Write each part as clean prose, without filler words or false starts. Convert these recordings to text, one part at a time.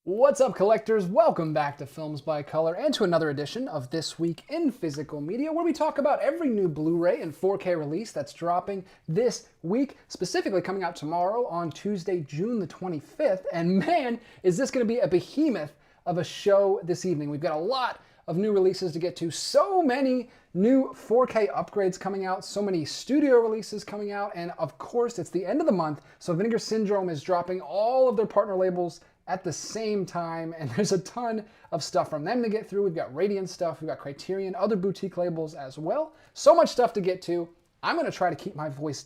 What's up, collectors? Welcome back to Films by Color and to another edition of This Week in Physical Media, where we talk about every new Blu-ray and 4K release that's dropping this week, specifically coming out tomorrow on Tuesday, June the 25th. And man, is this going to be a behemoth of a show this evening. We've got a lot of new releases to get to, so many new 4K upgrades coming out, so many studio releases coming out, and of course, it's the end of the month, so Vinegar Syndrome is dropping all of their partner labels at the same time, and there's a ton of stuff from them to get through. We've got Radiant stuff, we've got Criterion, other boutique labels as well. So much stuff to get to. I'm going to try to keep my voice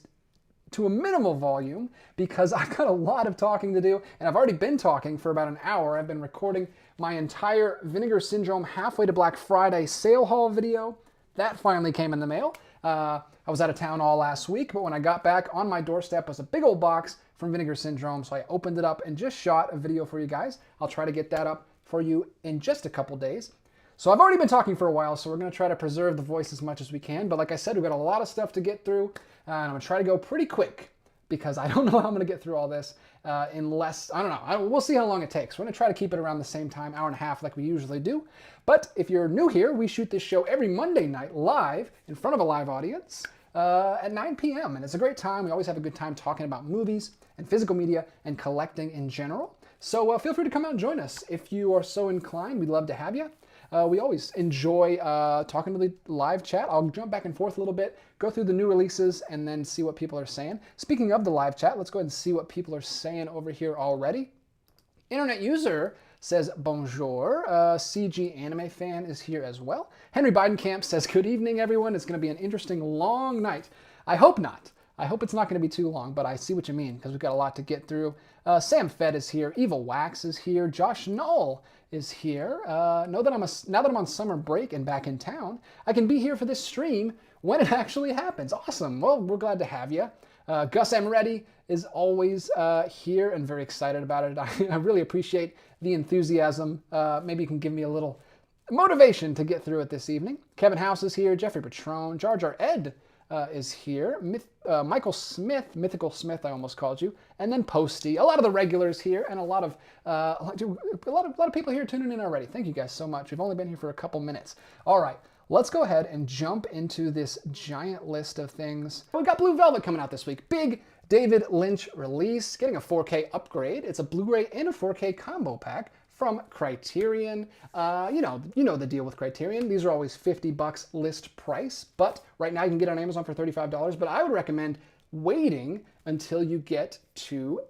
to a minimal volume because I've got a lot of talking to do, and I've already been talking for about an hour. I've been recording my entire Vinegar Syndrome Halfway to Black Friday sale haul video. That finally came in the mail. I was out of town all last week, but when I got back, on my doorstep was a big old box from Vinegar Syndrome, so I opened it up and just shot a video for you guys. I'll try to get that up for you in just a couple days. So I've already been talking for a while, so we're going to try to preserve the voice as much as we can, but like I said, we've got a lot of stuff to get through, and I'm going to try to go pretty quick because I don't know how I'm going to get through all this in less, I don't know, we'll see how long it takes. We're going to try to keep it around the same time, hour and a half like we usually do. But if you're new here, we shoot this show every Monday night live in front of a live audience at 9 p.m. And it's a great time. We always have a good time talking about movies and physical media and collecting in general. So feel free to come out and join us if you are so inclined. We'd love to have you. We always enjoy talking to the live chat. I'll jump back and forth a little bit, go through the new releases, and then see what people are saying. Speaking of the live chat, let's go ahead and see what people are saying over here already. Internet user says bonjour. CG anime fan is here as well. Henry Bidenkamp says good evening, everyone. It's going to be an interesting long night. I hope not. I hope it's not going to be too long, but I see what you mean because we've got a lot to get through. Sam Fed is here. Evil Wax is here. Josh Knoll is here. Now that I'm on summer break and back in town, I can be here for this stream when it actually happens. Awesome. Well, we're glad to have you. Gus M. Reddy is always here and very excited about it. I really appreciate the enthusiasm. Maybe you can give me a little motivation to get through it this evening. Kevin House is here. Jeffrey Patron. Jar Jar Ed is here. Michael Smith, Mythical Smith, I almost called you, and then Posty. A lot of the regulars here, and a lot of people here tuning in already. Thank you guys so much. We've only been here for a couple minutes. All right, let's go ahead and jump into this giant list of things. We've got Blue Velvet coming out this week. Big David Lynch release, getting a 4K upgrade. It's a Blu-ray and a 4K combo pack from Criterion. You know the deal with Criterion. These are always $50 list price, but right now you can get it on Amazon for $35. But I would recommend waiting until you get to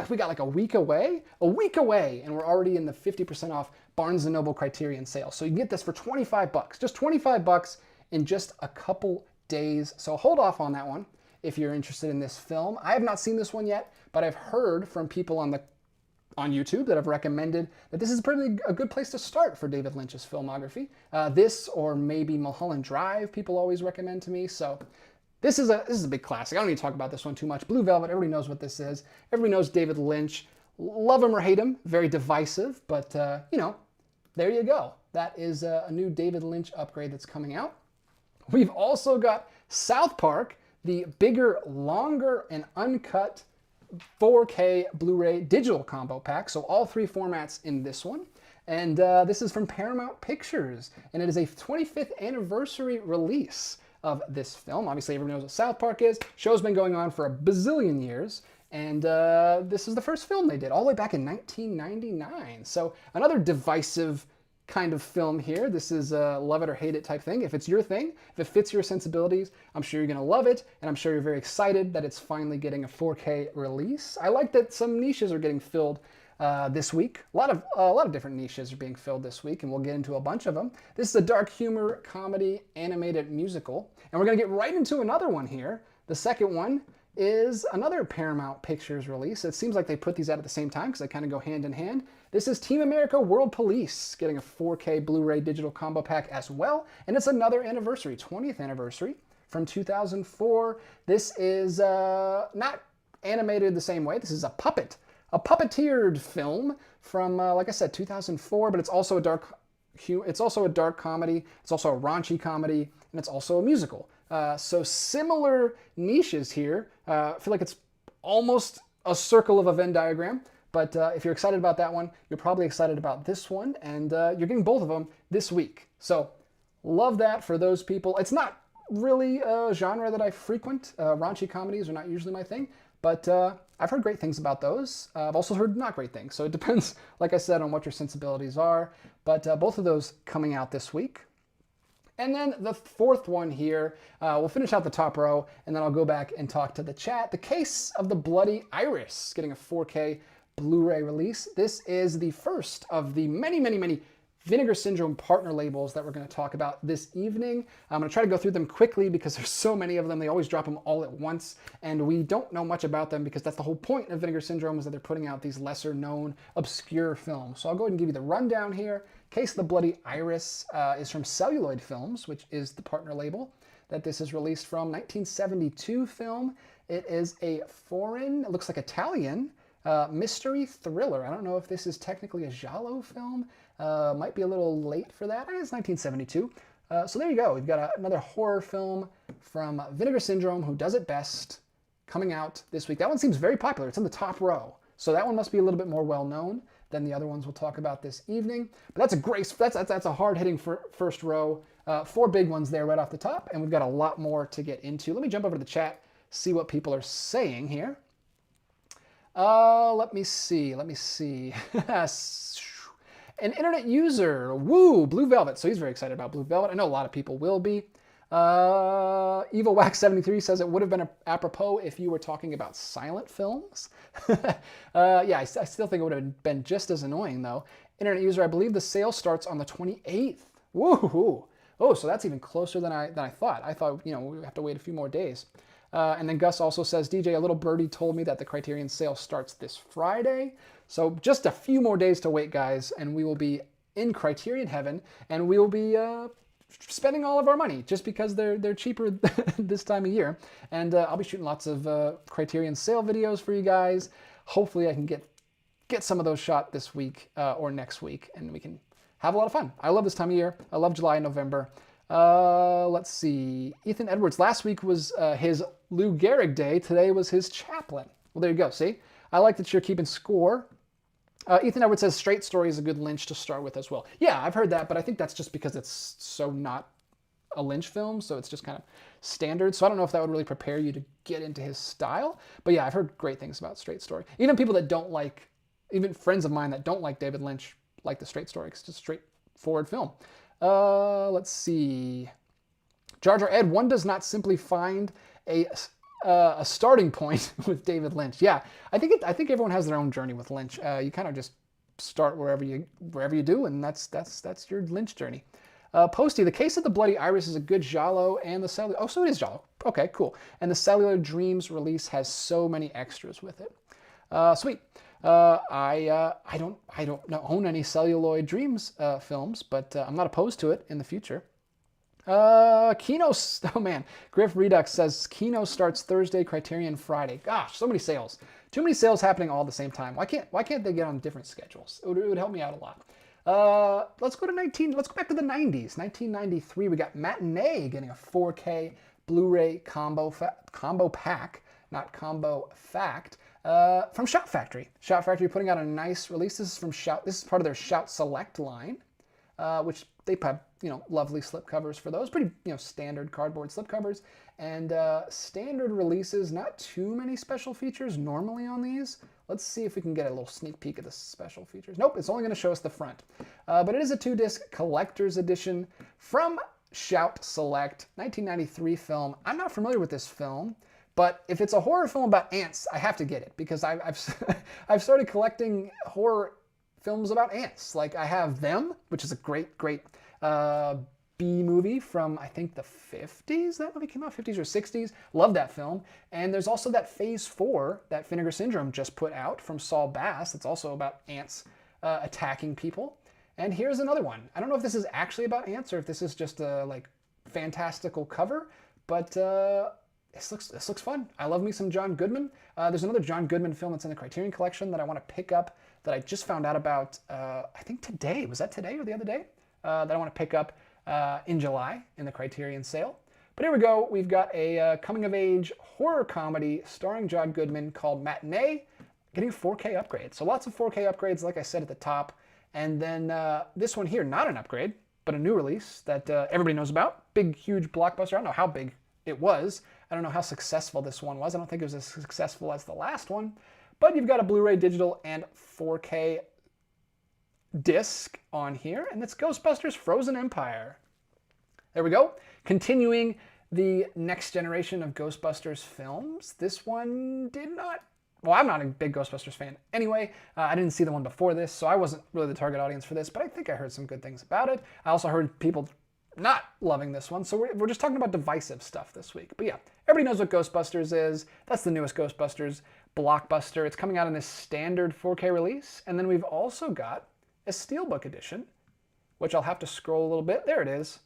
we got like a week away, and we're already in the 50% off Barnes & Noble Criterion sale. So you can get this for $25, just $25 in just a couple days. So hold off on that one if you're interested in this film. I have not seen this one yet, but I've heard from people on YouTube that have recommended that this is probably a good place to start for David Lynch's filmography. This or maybe Mulholland Drive, people always recommend to me. So this is a big classic. I don't need to talk about this one too much. Blue Velvet, everybody knows what this is. Everybody knows David Lynch. Love him or hate him, very divisive, but there you go. That is a new David Lynch upgrade that's coming out. We've also got South Park, the bigger, longer, and uncut 4K Blu-ray digital combo pack, so all three formats in this one. And this is from Paramount Pictures, and it is a 25th anniversary release of this film. Obviously, everyone knows what South Park is. Show's been going on for a bazillion years, and this is the first film they did, all the way back in 1999. So another divisive kind of film here. This is a love it or hate it type thing. If it's your thing, if it fits your sensibilities, I'm sure you're going to love it, and I'm sure you're very excited that it's finally getting a 4K release. I like that some niches are getting filled this week. A lot of different niches are being filled this week, and we'll get into a bunch of them. This is a dark humor comedy animated musical, and we're going to get right into another one here. The second one is another Paramount Pictures release. It seems like they put these out at the same time because they kind of go hand in hand. This is Team America World Police, getting a 4K Blu-ray digital combo pack as well. And it's another anniversary, 20th anniversary from 2004. This is not animated the same way. This is a puppeteered film from, like I said, 2004, but it's also a dark comedy. It's also a raunchy comedy, and it's also a musical. So similar niches here. I feel like it's almost a circle of a Venn diagram, But if you're excited about that one, you're probably excited about this one, and you're getting both of them this week. So love that for those people. It's not really a genre that I frequent. Raunchy comedies are not usually my thing, but I've heard great things about those. I've also heard not great things. So it depends, like I said, on what your sensibilities are. But both of those coming out this week. And then the fourth one here, we'll finish out the top row, and then I'll go back and talk to the chat. The Case of the Bloody Iris, getting a 4K Blu-ray release. This is the first of the many, many, many Vinegar Syndrome partner labels that we're going to talk about this evening. I'm going to try to go through them quickly because there's so many of them. They always drop them all at once, and we don't know much about them because that's the whole point of Vinegar Syndrome, is that they're putting out these lesser-known, obscure films. So I'll go ahead and give you the rundown here. Case of the Bloody Iris is from Celluloid Films, which is the partner label that this is released from. 1972 film. It is a foreign, it looks like Italian, mystery thriller. I don't know if this is technically a giallo film. Might be a little late for that. It's 1972. So there you go. We've got another horror film from Vinegar Syndrome, who does it best, coming out this week. That one seems very popular. It's in the top row. So that one must be a little bit more well-known than the other ones we'll talk about this evening. But that's a great, that's a hard-hitting first row. 4 big ones there right off the top, and we've got a lot more to get into. Let me jump over to the chat, see what people are saying here. Let me see. An internet user, woo, Blue Velvet. So he's very excited about Blue Velvet. I know a lot of people will be. Evil Wax 73 says it would have been apropos if you were talking about silent films. Yeah, I still think it would have been just as annoying though. Internet user, I believe the sale starts on the 28th. Woohoo! Oh, so that's even closer than I thought. I thought, we would have to wait a few more days. And then Gus also says, DJ, a little birdie told me that the Criterion sale starts this Friday. So just a few more days to wait, guys, and we will be in Criterion heaven, and we will be spending all of our money just because they're cheaper this time of year. And I'll be shooting lots of Criterion sale videos for you guys. Hopefully I can get some of those shot this week or next week, and we can have a lot of fun. I love this time of year. I love July and November. Let's see. Ethan Edwards, last week was his Lou Gehrig day. Today was his Chaplin. Well, there you go. See? I like that you're keeping score. Ethan Edwards says Straight Story is a good Lynch to start with as well. Yeah, I've heard that, but I think that's just because it's so not a Lynch film, so it's just kind of standard. So I don't know if that would really prepare you to get into his style. But yeah, I've heard great things about Straight Story. Even people that don't like, even friends of mine that don't like David Lynch like the Straight Story. It's just a straightforward film. Let's see. Jar Jar Ed, one does not simply find a starting point with David Lynch. Yeah, I think everyone has their own journey with Lynch. You kind of just start wherever you do, and that's your Lynch journey. Posty, the Case of the Bloody Iris is a good giallo, and the cellular. Oh, so it is giallo. Okay, cool. And the Cellular Dreams release has so many extras with it. Sweet. I don't own any Celluloid Dreams films, but I'm not opposed to it in the future. Kino, oh man, Griff Redux says Kino starts Thursday, Criterion Friday. Gosh, so many sales. Too many sales happening all at the same time. Why can't they get on different schedules? It would help me out a lot. Let's go back to the 90s. 1993, we got Matinee getting a 4K Blu-ray combo pack, not combo fact, from Shout Factory. Shout Factory putting out a nice release. This is from Shout. This is part of their Shout Select line, which they have, lovely slipcovers for those. Pretty, standard cardboard slipcovers. And standard releases, not too many special features normally on these. Let's see if we can get a little sneak peek at the special features. Nope, it's only going to show us the front. But it is a 2-disc collector's edition from Shout Select, 1993 film. I'm not familiar with this film, but if it's a horror film about ants, I have to get it because I've started collecting horror films about ants. Like I have Them, which is a great B movie from, I think, the 50s. That movie came out, 50s or 60s. Love that film. And there's also that Phase 4 that Vinegar Syndrome just put out from Saul Bass. It's also about ants attacking people. And here's another one. I don't know if this is actually about ants or if this is just a fantastical cover, but this looks fun. I love me some John Goodman. There's another John Goodman film that's in the Criterion Collection that I want to pick up that I just found out about, I think today. Was that today or the other day? That I want to pick up in July in the Criterion sale. But here we go. We've got a coming-of-age horror comedy starring John Goodman called Matinee. getting 4K upgrades. So lots of 4K upgrades, like I said at the top. And then this one here, not an upgrade, but a new release that everybody knows about. Big, huge blockbuster. I don't know how big it was. I don't know how successful this one was. I don't think it was as successful as the last one. But you've got a Blu-ray, digital, and 4K disc on here. And it's Ghostbusters Frozen Empire. There we go. Continuing the next generation of Ghostbusters films. This one did not... Well, I'm not a big Ghostbusters fan anyway. I didn't see the one before this, so I wasn't really the target audience for this, but I think I heard some good things about it. I also heard people not loving this one, so we're just talking about divisive stuff this week. But yeah, everybody knows what Ghostbusters is. That's the newest Ghostbusters blockbuster. It's coming out in this standard 4K release, and then we've also got a Steelbook edition, which I'll have to scroll a little bit. There it is.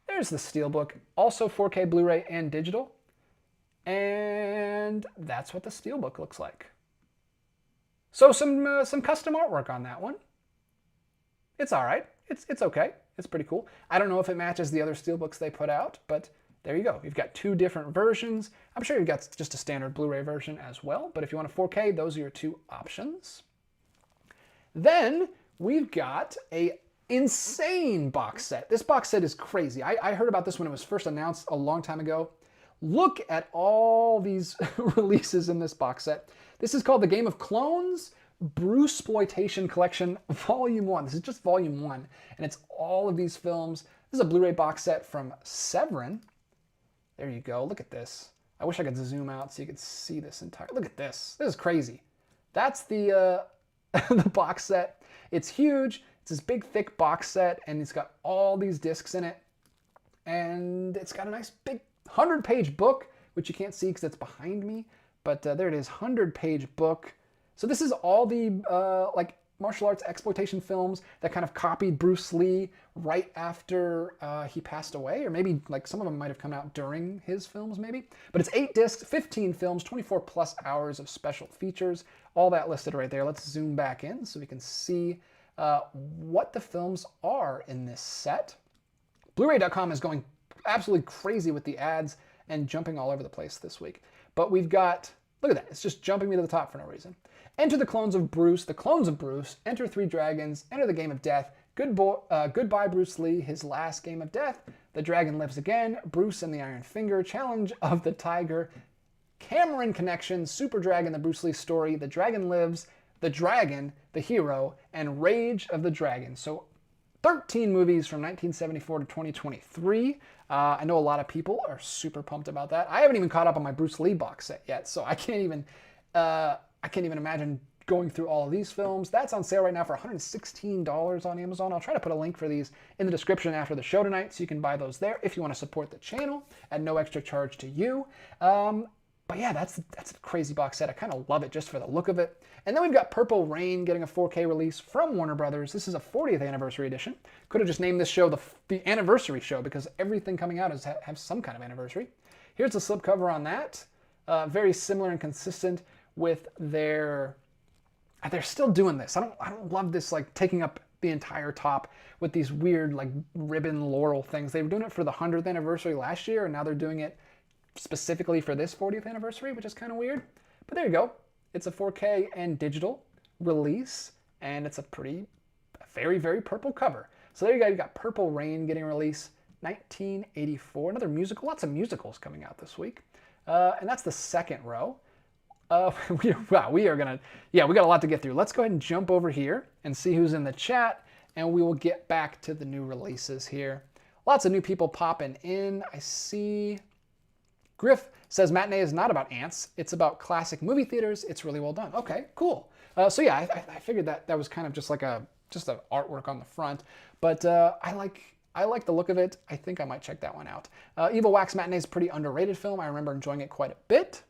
There's the Steelbook, also 4K Blu-ray and digital. And that's what the Steelbook looks like. So some custom artwork on that one. It's all right. It's okay. It's pretty cool. I don't know if it matches the other Steelbooks they put out, but there you go. You've got two different versions. I'm sure you've got just a standard Blu-ray version as well, but if you want a 4K, those are your two options. Then we've got a insane box set. This box set is crazy. I heard about this when it was first announced a long time ago. Look at all these releases in this box set. This is called the Game of Clones Bruceploitation Collection Volume 1. This is just Volume 1, and it's all of these films. This is a Blu-ray box set from Severin. There you go. Look at this. I wish I could zoom out so you could see this entire... Look at this. This is crazy. That's the, the box set. It's huge. It's this big, thick box set, and it's got all these discs in it. And it's got a nice big 100-page book, which you can't see because it's behind me, but there it is, 100-page book. So this is all the like martial arts exploitation films that kind of copied Bruce Lee right after he passed away, or maybe like some of them might have come out during his films maybe. But it's 8 discs, 15 films, 24 plus hours of special features, all that listed right there. Let's zoom back in so we can see what the films are in this set. Blu-ray.com is going absolutely crazy with the ads and jumping all over the place this week. But we've got, look at that, it's just jumping me to the top for no reason. Enter the clones of Bruce, the clones of Bruce, enter 3 dragons, enter the game of death, goodbye Bruce Lee, his last game of death, the dragon lives again, Bruce and the Iron Finger, challenge of the tiger, Cameron connection, Super Dragon, the Bruce Lee story, the dragon lives, the dragon, the hero, and Rage of the Dragon. So 13 movies from 1974 to 2023. I know a lot of people are super pumped about that. I haven't even caught up on my Bruce Lee box set yet, so I can't even imagine going through all of these films. That's on sale right now for $116 on Amazon. I'll try to put a link for these in the description after the show tonight, so you can buy those there if you want to support the channel at no extra charge to you. But yeah, that's a crazy box set. I kind of love it just for the look of it. And then we've got Purple Rain getting a 4K release from Warner Brothers. This is a 40th anniversary edition. Could have just named this show the anniversary show because everything coming out has some kind of anniversary. Here's the slipcover on that. Very similar and consistent with their... They're still doing this. I don't love this like taking up the entire top with these weird like ribbon laurel things. They were doing it for the 100th anniversary last year, and now they're doing it specifically for this 40th anniversary, which is kind of weird. But there you go. It's a 4K and digital release, and it's a very, very purple cover. So there you go. You got Purple Rain getting released, 1984. Another musical. Lots of musicals coming out this week. And that's the second row. We got a lot to get through. Let's go ahead and jump over here and see who's in the chat, and we will get back to the new releases here. Lots of new people popping in. I see... Griff says Matinee is not about ants. It's about classic movie theaters. It's really well done. Okay, cool. So yeah, I figured that was kind of just like just an artwork on the front, but I like the look of it. I think I might check that one out. Evil Wax Matinee is a pretty underrated film. I remember enjoying it quite a bit.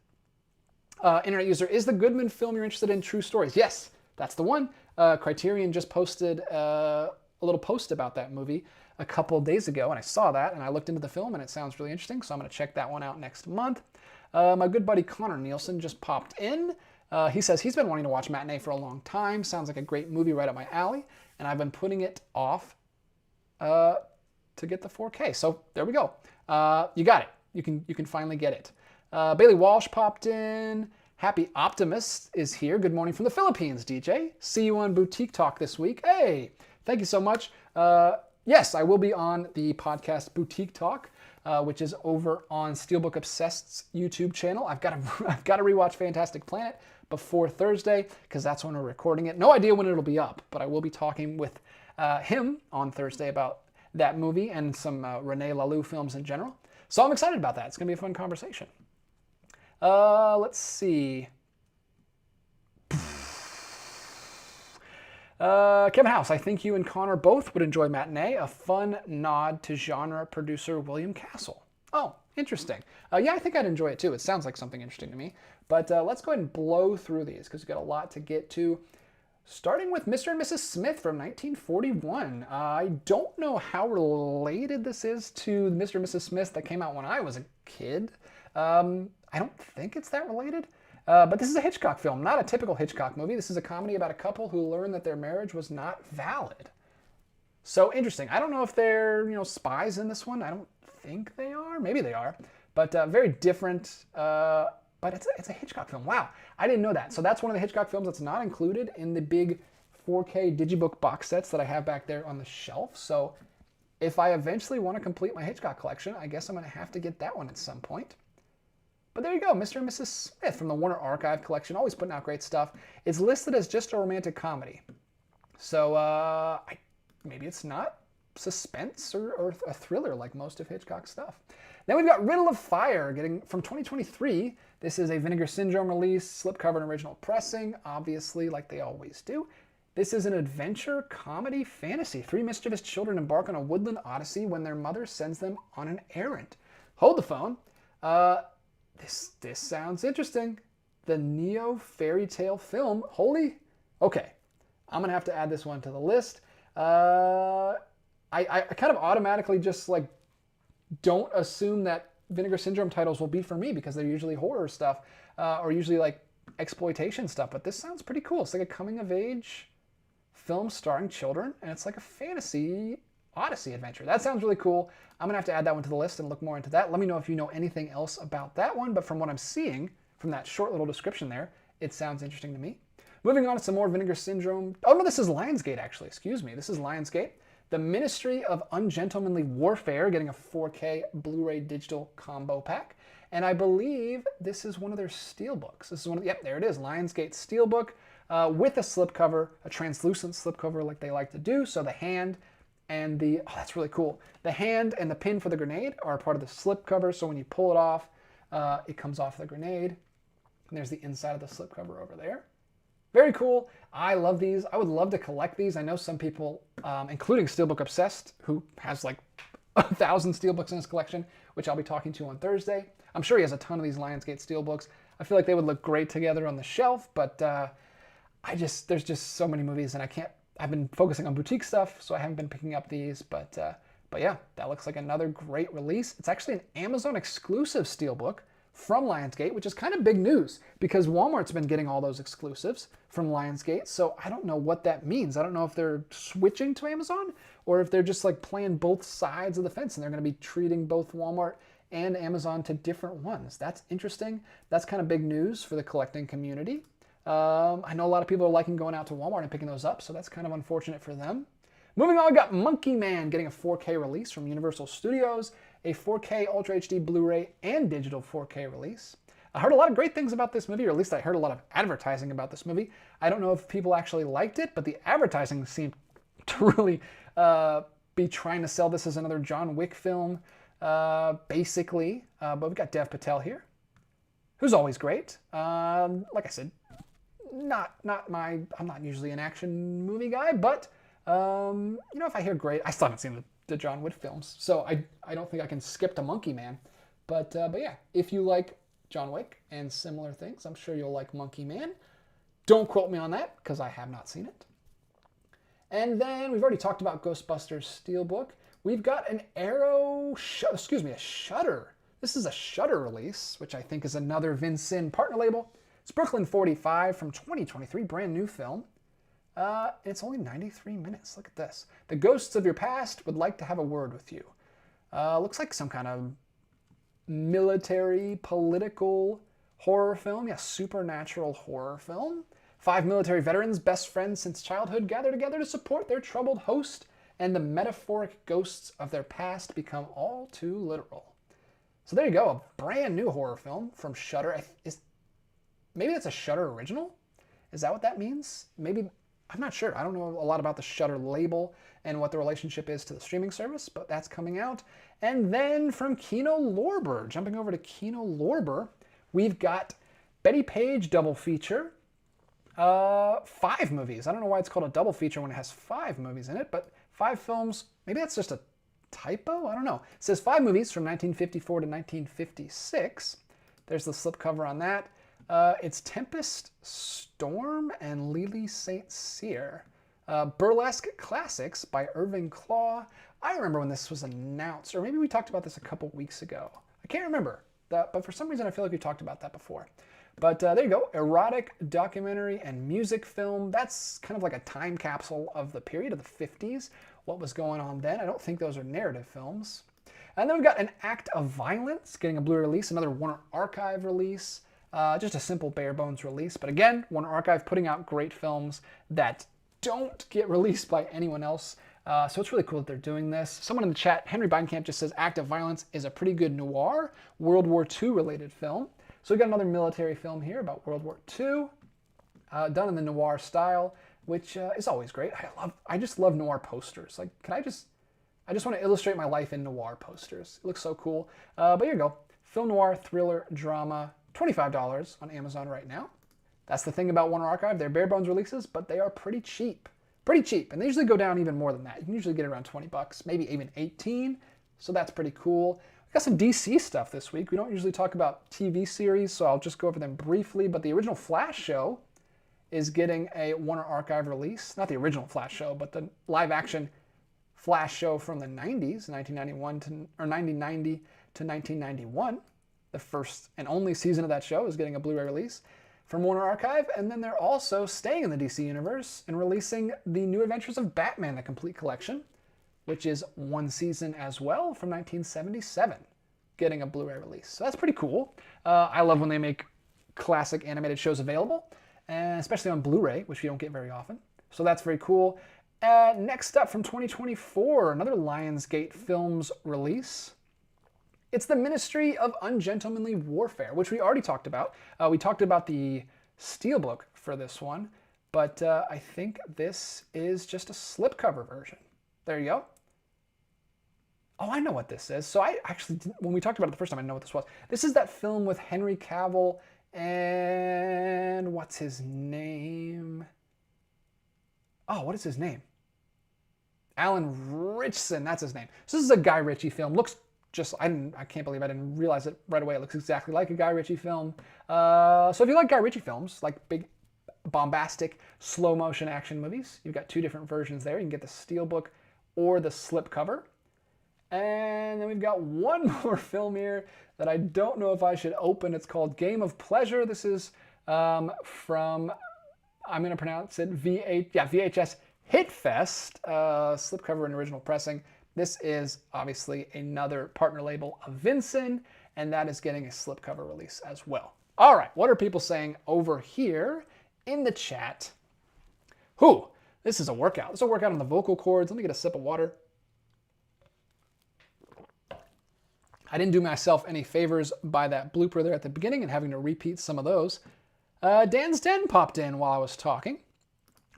Internet user, is the Goodman film you're interested in true stories? Yes, that's the one. Criterion just posted a little post about that movie a couple days ago, and I saw that, and I looked into the film, and it sounds really interesting, so I'm going to check that one out next month. My good buddy Connor Nielsen just popped in. He says he's been wanting to watch Matinee for a long time. Sounds like a great movie right up my alley, and I've been putting it off to get the 4K. So there we go. You got it. You can finally get it. Bailey Walsh popped in. Happy Optimist is here. Good morning from the Philippines, DJ. See you on Boutique Talk this week. Hey, thank you so much. Yes, I will be on the podcast Boutique Talk, which is over on Steelbook Obsessed's YouTube channel. I've got to rewatch Fantastic Planet before Thursday because that's when we're recording it. No idea when it'll be up, but I will be talking with him on Thursday about that movie and some René Laloux films in general. So I'm excited about that. It's going to be a fun conversation. Let's see. Kevin House, I think you and Connor both would enjoy Matinee, a fun nod to genre producer William Castle. Oh, interesting. Yeah, I think I'd enjoy it too. It sounds like something interesting to me. But let's go ahead and blow through these because we've got a lot to get to. Starting with Mr. and Mrs. Smith from 1941. I don't know how related this is to Mr. and Mrs. Smith that came out when I was a kid. I don't think it's that related. But this is a Hitchcock film, not a typical Hitchcock movie. This is a comedy about a couple who learn that their marriage was not valid. So interesting. I don't know if they're, spies in this one. I don't think they are. Maybe they are. But very different. But it's a Hitchcock film. Wow, I didn't know that. So that's one of the Hitchcock films that's not included in the big 4K Digibook box sets that I have back there on the shelf. So if I eventually want to complete my Hitchcock collection, I guess I'm going to have to get that one at some point. But there you go, Mr. and Mrs. Smith from the Warner Archive collection, always putting out great stuff. It's listed as just a romantic comedy. So maybe it's not suspense or a thriller like most of Hitchcock's stuff. Then we've got Riddle of Fire, getting from 2023. This is a Vinegar Syndrome release, slipcover and original pressing, obviously, like they always do. This is an adventure, comedy, fantasy. Three mischievous children embark on a woodland odyssey when their mother sends them on an errand. Hold the phone. This sounds interesting. The Neo fairy tale film. Holy. Okay. I'm going to have to add this one to the list. I kind of automatically just don't assume that Vinegar Syndrome titles will be for me because they're usually horror stuff or usually exploitation stuff. But this sounds pretty cool. It's like a coming of age film starring children and it's like a fantasy Odyssey adventure. That sounds really cool. I'm gonna have to add that one to the list and look more into that. Let me know if you know anything else about that one, but from what I'm seeing, from that short little description there, it sounds interesting to me. Moving on to some more Vinegar Syndrome. Oh no, this is Lionsgate actually, excuse me. This is Lionsgate. The Ministry of Ungentlemanly Warfare, getting a 4K Blu-ray digital combo pack. And I believe this is one of their steelbooks. This is one of, yep, there it is, Lionsgate Steelbook with a slipcover, a translucent slipcover like they like to do. So the hand and the, oh, that's really cool. The hand and the pin for the grenade are part of the slipcover, so when you pull it off, it comes off the grenade. And there's the inside of the slipcover over there. Very cool. I love these. I would love to collect these. I know some people, including Steelbook Obsessed, who has 1,000 Steelbooks in his collection, which I'll be talking to on Thursday. I'm sure he has a ton of these Lionsgate Steelbooks. I feel like they would look great together on the shelf, but there's just so many movies, and I've been focusing on boutique stuff, so I haven't been picking up these, but yeah, that looks like another great release. It's actually an Amazon exclusive Steelbook from Lionsgate, which is kind of big news because Walmart's been getting all those exclusives from Lionsgate, so I don't know what that means. I don't know if they're switching to Amazon or if they're just playing both sides of the fence and they're going to be treating both Walmart and Amazon to different ones. That's interesting. That's kind of big news for the collecting community. I know a lot of people are liking going out to Walmart and picking those up, so that's kind of unfortunate for them. Moving on, we got Monkey Man getting a 4K release from Universal Studios, a 4K Ultra HD Blu-ray and digital 4K release. I heard a lot of great things about this movie, or at least I heard a lot of advertising about this movie. I don't know if people actually liked it, but the advertising seemed to really be trying to sell this as another John Wick film, basically. But we've got Dev Patel here, who's always great. Like I said, I'm not usually an action movie guy, but if I hear great, I still haven't seen the John Wick films, so I don't think I can skip to Monkey Man. But yeah, if you like John Wick and similar things, I'm sure you'll like Monkey Man. Don't quote me on that because I have not seen it. And then we've already talked about Ghostbusters Steelbook. We've got an a Shudder. This is a Shudder release, which I think is another Vincin partner label. It's Brooklyn 45 from 2023, brand new film. It's only 93 minutes. Look at this. The ghosts of your past would like to have a word with you. Looks like some kind of military, political horror film. Yeah, supernatural horror film. 5 military veterans, best friends since childhood, gather together to support their troubled host, and the metaphoric ghosts of their past become all too literal. So there you go, a brand new horror film from Shudder. Maybe that's a Shudder original? Is that what that means? Maybe, I'm not sure. I don't know a lot about the Shudder label and what the relationship is to the streaming service, but that's coming out. And then from Kino Lorber, jumping over to Kino Lorber, we've got Betty Page double feature. 5 movies. I don't know why it's called a double feature when it has 5 movies in it, but 5 films. Maybe that's just a typo? I don't know. It says 5 movies from 1954 to 1956. There's the slipcover on that. It's Tempest Storm and Lily St. Cyr. Burlesque Classics by Irving Klaw. I remember when this was announced, or maybe we talked about this a couple weeks ago. I can't remember, but for some reason I feel like we talked about that before. But there you go, erotic documentary and music film. That's kind of like a time capsule of the period of the 50s, what was going on then. I don't think those are narrative films. And then we've got An Act of Violence, getting a Blu-ray release, another Warner Archive release, just a simple bare bones release. But again, Warner Archive putting out great films that don't get released by anyone else. So it's really cool that they're doing this. Someone in the chat, Henry Beinkamp, just says Act of Violence is a pretty good noir, World War II related film. So we got another military film here about World War II, done in the noir style, which is always great. I just love noir posters. Like, I just want to illustrate my life in noir posters. It looks so cool. But here you go, film noir, thriller, drama, $25 on Amazon right now. That's the thing about Warner Archive. They're bare bones releases, but they are pretty cheap. Pretty cheap, and they usually go down even more than that. You can usually get around 20 bucks, maybe even 18. So that's pretty cool. Got some DC stuff this week. We don't usually talk about TV series, so I'll just go over them briefly. But the original Flash show is getting a Warner Archive release. Not the original Flash show, but the live-action Flash show from the 90s, 1990 to 1991. The first and only season of that show is getting a Blu-ray release from Warner Archive. And then they're also staying in the DC universe and releasing the New Adventures of Batman, the complete collection, which is 1 season as well from 1977, getting a Blu-ray release. So that's pretty cool. I love when they make classic animated shows available, and especially on Blu-ray, which you don't get very often. So that's very cool. Next up from 2024, another Lionsgate Films release. It's the Ministry of Ungentlemanly Warfare, which we already talked about. We talked about the Steelbook for this one, but I think this is just a slipcover version. There you go. Oh, I know what this is. So I actually, when we talked about it the first time, I know what this was. This is that film with Henry Cavill and what's his name? Oh, what is his name? Alan Ritchson, that's his name. So this is a Guy Ritchie film. Looks just, I can't believe I didn't realize it right away. It looks exactly like a Guy Ritchie film. So if you like Guy Ritchie films, like big, bombastic, slow motion action movies, you've got 2 different versions there. You can get the Steelbook or the slipcover. And then we've got one more film here that I don't know if I should open. It's called Game of Pleasure. This is from, I'm going to pronounce it, VHS Hitfest, slipcover and original pressing. This is obviously another partner label of Vinson, and that is getting a slipcover release as well. All right, what are people saying over here in the chat? This is a workout. This is a workout on the vocal cords. Let me get a sip of water. I didn't do myself any favors by that blooper there at the beginning and having to repeat some of those. Dan's Den popped in while I was talking.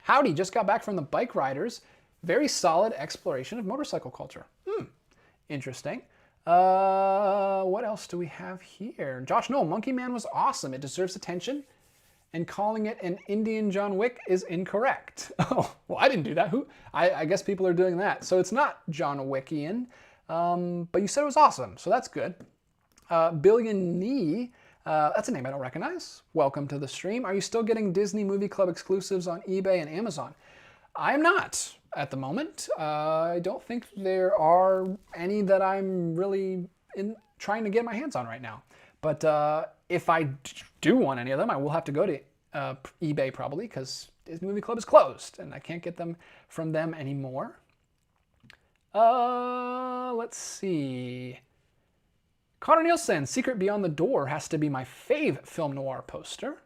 Howdy, just got back from the Bike Riders. Very solid exploration of motorcycle culture. Interesting. What else do we have here? Josh Noel, Monkey Man was awesome. It deserves attention. And calling it an Indian John Wick is incorrect. Oh, well, I didn't do that. I guess people are doing that. So it's not John Wickian. But you said it was awesome, so that's good. Billion Knee, that's a name I don't recognize. Welcome to the stream. Are you still getting Disney Movie Club exclusives on eBay and Amazon? I'm not at the moment. I don't think there are any that I'm really trying to get my hands on right now. But if I do want any of them, I will have to go to eBay probably, because Disney Movie Club is closed and I can't get them from them anymore. Let's see. Connor Nielsen, Secret Beyond the Door has to be my fave film noir poster.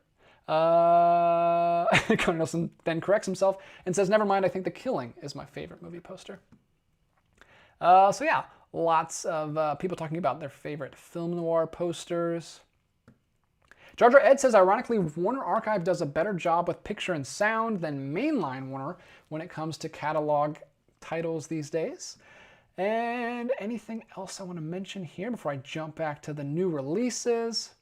Connor Nielsen then corrects himself and says, never mind, I think The Killing is my favorite movie poster. So yeah, lots of people talking about their favorite film noir posters. Jar Jar Ed says, ironically, Warner Archive does a better job with picture and sound than mainline Warner when it comes to catalog titles these days. And anything else I want to mention here before I jump back to the new releases?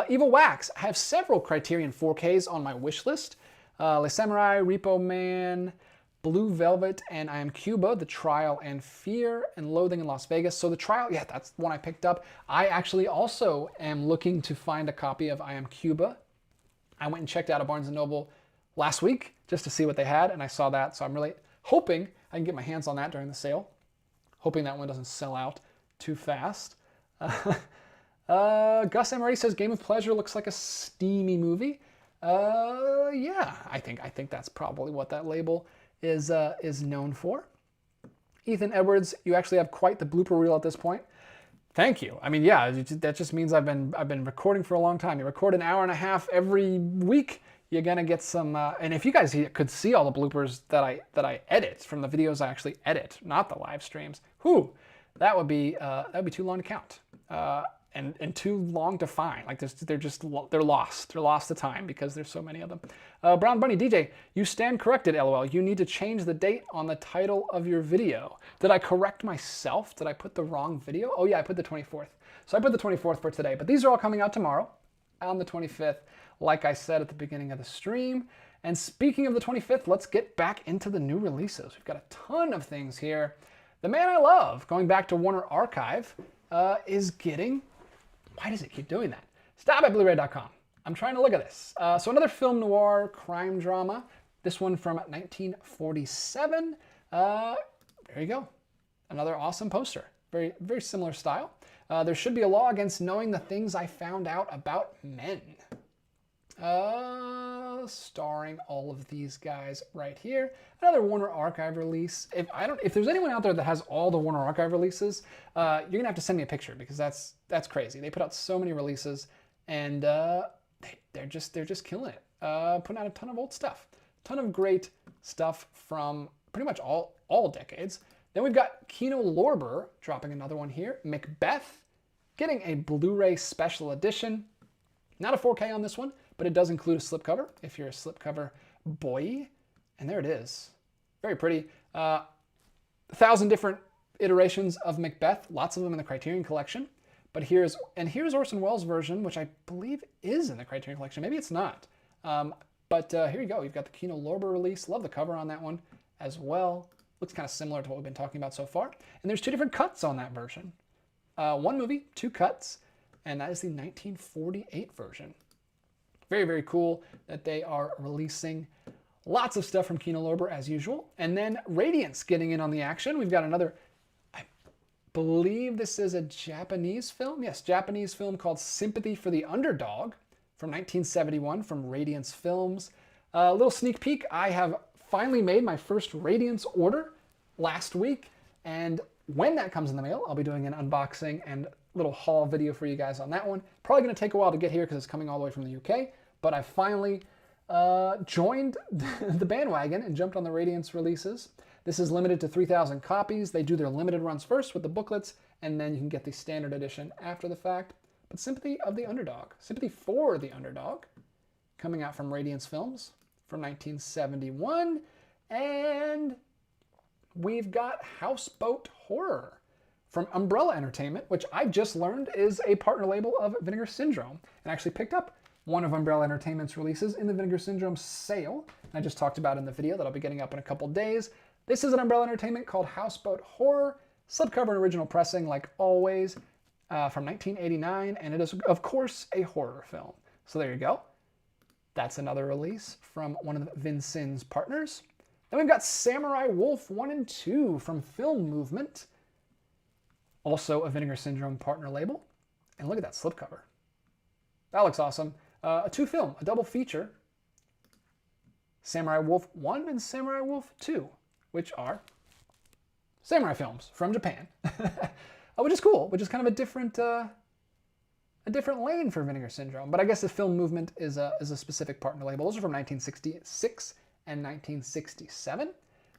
Evil Wax. I have several Criterion 4Ks on my wish list. Le Samurai, Repo Man, Blue Velvet, and I Am Cuba, The Trial and Fear, and Loathing in Las Vegas. So The Trial, yeah, that's the one I picked up. I actually also am looking to find a copy of I Am Cuba. I went and checked out a Barnes & Noble last week just to see what they had, and I saw that, so I'm really hoping I can get my hands on that during the sale. Hoping that one doesn't sell out too fast. Gus Emery says Game of Pleasure looks like a steamy movie. Yeah, I think that's probably what that label is known for. Ethan Edwards, you actually have quite the blooper reel at this point. Thank you. I mean, yeah, that just means I've been recording for a long time. You record an hour and a half every week. You're gonna get some, and if you guys could see all the bloopers that I edit from the videos I actually edit, not the live streams, whew, that would be too long to count, and too long to find. Like they're lost to time because there's so many of them. Brown Bunny DJ, you stand corrected. LOL. You need to change the date on the title of your video. Did I correct myself? Did I put the wrong video? Oh yeah, I put the 24th. So I put the 24th for today, but these are all coming out tomorrow on the 25th. Like I said at the beginning of the stream. And speaking of the 25th, let's get back into the new releases. We've got a ton of things here. The Man I Love, going back to Warner Archive, is getting... Why does it keep doing that? Stop at blu-ray.com. I'm trying to look at this. So another film noir crime drama. This one from 1947. There you go. Another awesome poster. Very, very similar style. There should be a law against knowing the things I found out about men. Starring all of these guys right here. Another Warner Archive release. If there's anyone out there that has all the Warner Archive releases, you're gonna have to send me a picture because that's crazy. They put out so many releases, and they're just killing it. Putting out a ton of old stuff, ton of great stuff from pretty much all decades. Then we've got Kino Lorber dropping another one here. Macbeth getting a Blu-ray special edition. Not a 4K on this one, but it does include a slipcover if you're a slipcover boy. And there it is. Very pretty. 1,000 different iterations of Macbeth, lots of them in the Criterion Collection. But here's Orson Welles' version, which I believe is in the Criterion Collection. Maybe it's not. But here you go. You've got the Kino Lorber release. Love the cover on that one as well. Looks kind of similar to what we've been talking about so far. And there's two different cuts on that version. One movie, two cuts. And that is the 1948 version. Very, very cool that they are releasing lots of stuff from Kino Lorber as usual. And then Radiance getting in on the action. We've got another, I believe this is a Japanese film. Yes, Japanese film called Sympathy for the Underdog from 1971 from Radiance Films. A little sneak peek. I have finally made my first Radiance order last week. And when that comes in the mail, I'll be doing an unboxing and little haul video for you guys on that one. Probably going to take a while to get here because it's coming all the way from the UK, but I finally joined the bandwagon and jumped on the Radiance releases. This is limited to 3,000 copies. They do their limited runs first with the booklets, and then you can get the standard edition after the fact. But Sympathy for the Underdog, coming out from Radiance Films from 1971. And we've got Houseboat Horror from Umbrella Entertainment, which I just learned is a partner label of Vinegar Syndrome. And I actually picked up one of Umbrella Entertainment's releases in the Vinegar Syndrome sale. I just talked about in the video that I'll be getting up in a couple days. This is an Umbrella Entertainment called Houseboat Horror. Slipcover and original pressing, like always, from 1989. And it is, of course, a horror film. So there you go. That's another release from one of Vincenne's partners. Then we've got Samurai Wolf 1 and 2 from Film Movement. Also a Vinegar Syndrome partner label. And look at that slipcover. That looks awesome. A two-film, a double feature. Samurai Wolf 1 and Samurai Wolf 2, which are samurai films from Japan. which is cool, which is kind of a different lane for Vinegar Syndrome. But I guess the film movement is a specific part in the label. Those are from 1966 and 1967.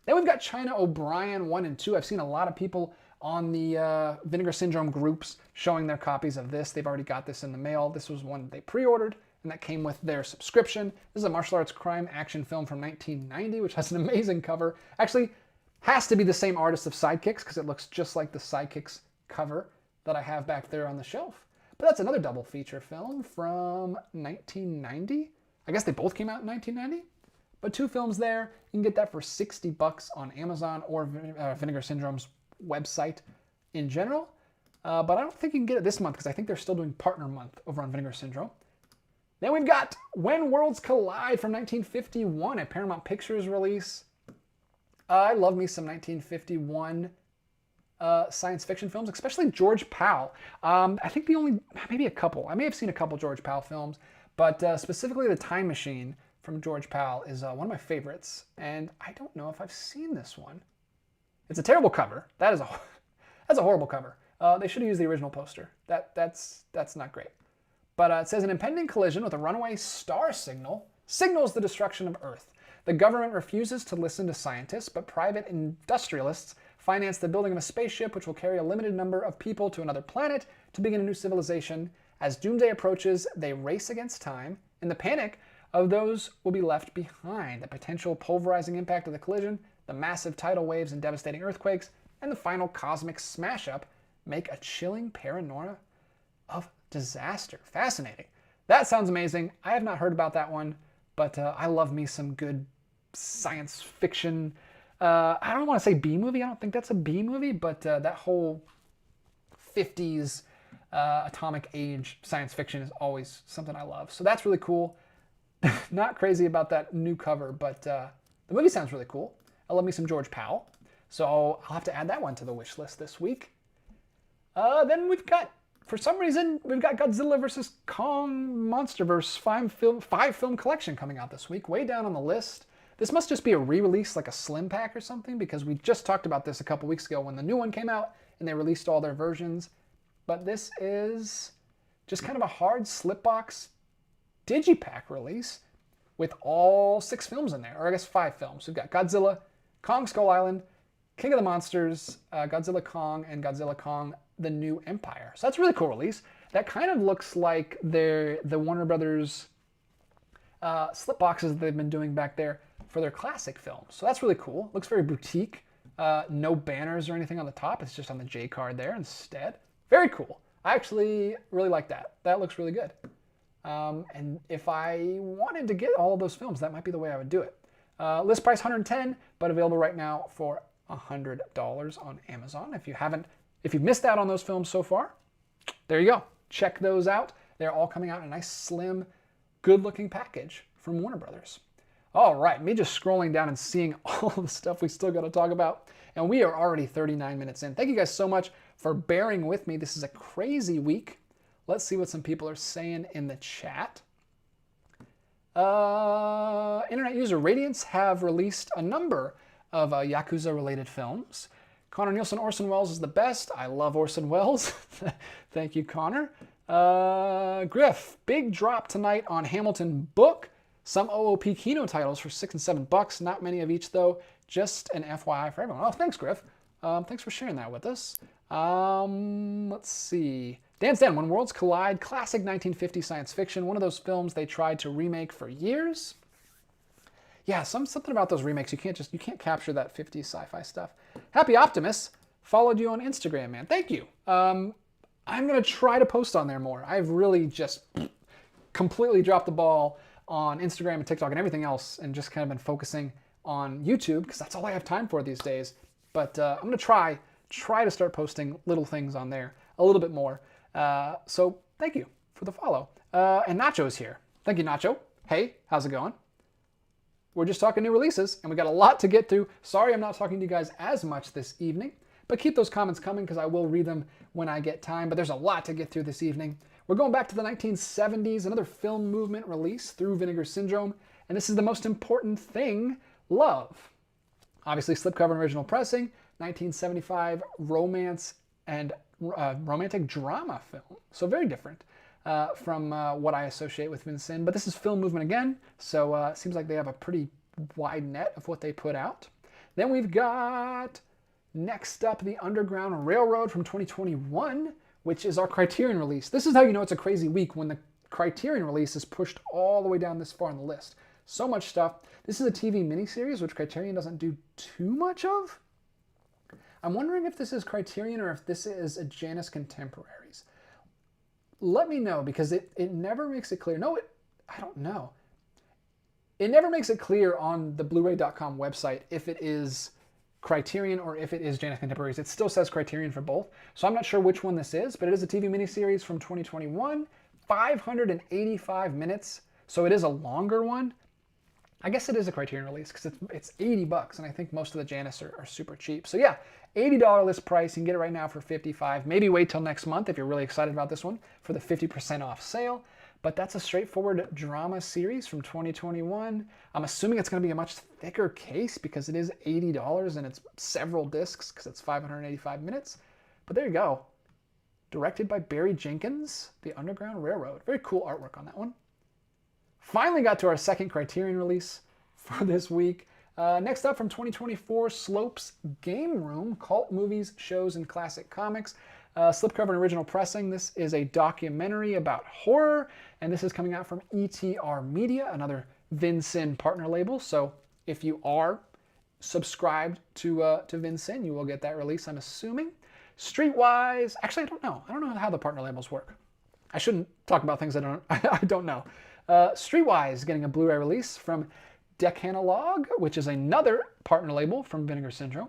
Then we've got China O'Brien 1 and 2. I've seen a lot of people on the Vinegar Syndrome groups showing their copies of this. They've already got this in the mail. This was one they pre-ordered, and that came with their subscription. This is a martial arts crime action film from 1990, which has an amazing cover. Actually, has to be the same artist of Sidekicks, because it looks just like the Sidekicks cover that I have back there on the shelf. But that's another double feature film from 1990. I guess they both came out in 1990. But 2 films there. You can get that for $60 on Amazon or Vinegar Syndrome's website in general. But I don't think you can get it this month, because I think they're still doing Partner Month over on Vinegar Syndrome. Then we've got When Worlds Collide from 1951, a Paramount Pictures release. I love me some 1951 science fiction films, especially George Pal. I think maybe a couple. I may have seen a couple George Pal films, but specifically The Time Machine from George Pal is one of my favorites, and I don't know if I've seen this one. It's a terrible cover. That's a horrible cover. They should have used the original poster. That's not great. But it says, an impending collision with a runaway star signals the destruction of Earth. The government refuses to listen to scientists, but private industrialists finance the building of a spaceship which will carry a limited number of people to another planet to begin a new civilization. As doomsday approaches, they race against time. In the panic of those will be left behind. The potential pulverizing impact of the collision, the massive tidal waves and devastating earthquakes, and the final cosmic smash-up make a chilling paranoia of disaster. Fascinating. That sounds amazing. I have not heard about that one, but I love me some good science fiction. I don't want to say B movie. I don't think that's a B movie, but that whole 50s atomic age science fiction is always something I love. So that's really cool. Not crazy about that new cover, but the movie sounds really cool. I love me some George Pal. So I'll have to add that one to the wish list this week. Then we've got, for some reason, we've got Godzilla vs. Kong Monsterverse 5-film collection coming out this week, way down on the list. This must just be a re-release, like a slim pack or something, because we just talked about this a couple weeks ago when the new one came out and they released all their versions. But this is just kind of a hard slipbox digipack release with all 6 films in there, or I guess 5 films. We've got Godzilla, Kong Skull Island, King of the Monsters, Godzilla Kong, and Godzilla Kong The New Empire. So that's a really cool release. That kind of looks like the Warner Brothers slip boxes that they've been doing back there for their classic films. So that's really cool. Looks very boutique. No banners or anything on the top. It's just on the J card there instead. Very cool. I actually really like that. That looks really good. And if I wanted to get all of those films, that might be the way I would do it. List price $110, but available right now for $100 on Amazon. If you've missed out on those films so far, there you go. Check those out. They're all coming out in a nice, slim, good-looking package from Warner Brothers. All right, me just scrolling down and seeing all the stuff we still got to talk about, and we are already 39 minutes in. Thank you guys so much for bearing with me. This is a crazy week. Let's see what some people are saying in the chat. Internet user Radiance have released a number of Yakuza-related films. Connor Nielsen, Orson Welles is the best. I love Orson Welles. Thank you, Connor. Griff, big drop tonight on Hamilton book. Some OOP Kino titles for $6 and $7. Not many of each, though. Just an FYI for everyone. Oh, thanks, Griff. Thanks for sharing that with us. Let's see. Dan Stan, When Worlds Collide, classic 1950 science fiction. One of those films they tried to remake for years. Yeah, something about those remakes. You can't capture that 50s sci-fi stuff. Happy Optimus followed you on Instagram, man. Thank you. I'm going to try to post on there more. I've really just completely dropped the ball on Instagram and TikTok and everything else, and just kind of been focusing on YouTube because that's all I have time for these days. But I'm going to try to start posting little things on there a little bit more. So thank you for the follow. And Nacho's here. Thank you, Nacho. Hey, how's it going? We're just talking new releases, and we got a lot to get through. Sorry I'm not talking to you guys as much this evening, but keep those comments coming because I will read them when I get time. But there's a lot to get through this evening. We're going back to the 1970s, another film movement release through Vinegar Syndrome, and this is The Most Important Thing, Love. Obviously, slipcover and original pressing, 1975 romance and romantic drama film. So very different from what I associate with Vincennes. But this is Film Movement again, so it seems like they have a pretty wide net of what they put out. Then we've got, next up, The Underground Railroad from 2021, which is our Criterion release. This is how you know it's a crazy week, when the Criterion release is pushed all the way down this far on the list. So much stuff. This is a TV miniseries, which Criterion doesn't do too much of. I'm wondering if this is Criterion or if this is a Janus Contemporaries. Let me know, because it never makes it clear. No, I don't know. It never makes it clear on the blu-ray.com website if it is Criterion or if it is Janus Contemporaries. It still says Criterion for both, so I'm not sure which one this is, but it is a TV miniseries from 2021, 585 minutes, so it is a longer one. I guess it is a Criterion release because it's $80, and I think most of the Janus are super cheap. So yeah, $80 list price. You can get it right now for $55. Maybe wait till next month if you're really excited about this one for the 50% off sale. But that's a straightforward drama series from 2021. I'm assuming it's going to be a much thicker case because it is $80 and it's several discs because it's 585 minutes. But there you go. Directed by Barry Jenkins, The Underground Railroad. Very cool artwork on that one. Finally got to our second Criterion release for this week. Next up from 2024, Slope's Game Room, Cult Movies, Shows, and Classic Comics. Slipcover and original pressing. This is a documentary about horror, and this is coming out from ETR Media, another Vincennes partner label. So if you are subscribed to Vincennes, you will get that release, I'm assuming. Streetwise, actually, I don't know. I don't know how the partner labels work. I shouldn't talk about things I don't know. Streetwise getting a Blu-ray release from Decalog, which is another partner label from Vinegar Syndrome.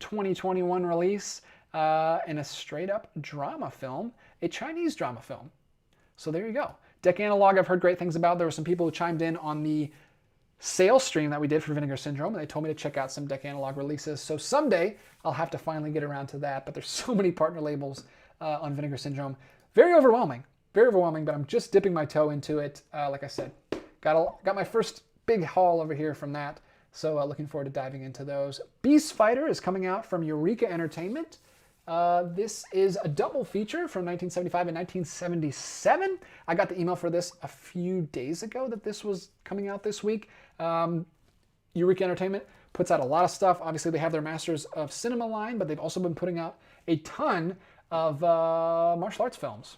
2021 release. In a straight-up drama film, a Chinese drama film. So there you go. Decalog, I've heard great things about. There were some people who chimed in on the sales stream that we did for Vinegar Syndrome, and they told me to check out some Decalog releases. So someday I'll have to finally get around to that. But there's so many partner labels on Vinegar Syndrome. Very overwhelming, but I'm just dipping my toe into it. Like I said, got my first big haul over here from that. So looking forward to diving into those. Beast Fighter is coming out from Eureka Entertainment. This is a double feature from 1975 and 1977. I got the email for this a few days ago that this was coming out this week. Eureka Entertainment puts out a lot of stuff. Obviously, they have their Masters of Cinema line, but they've also been putting out a ton of martial arts films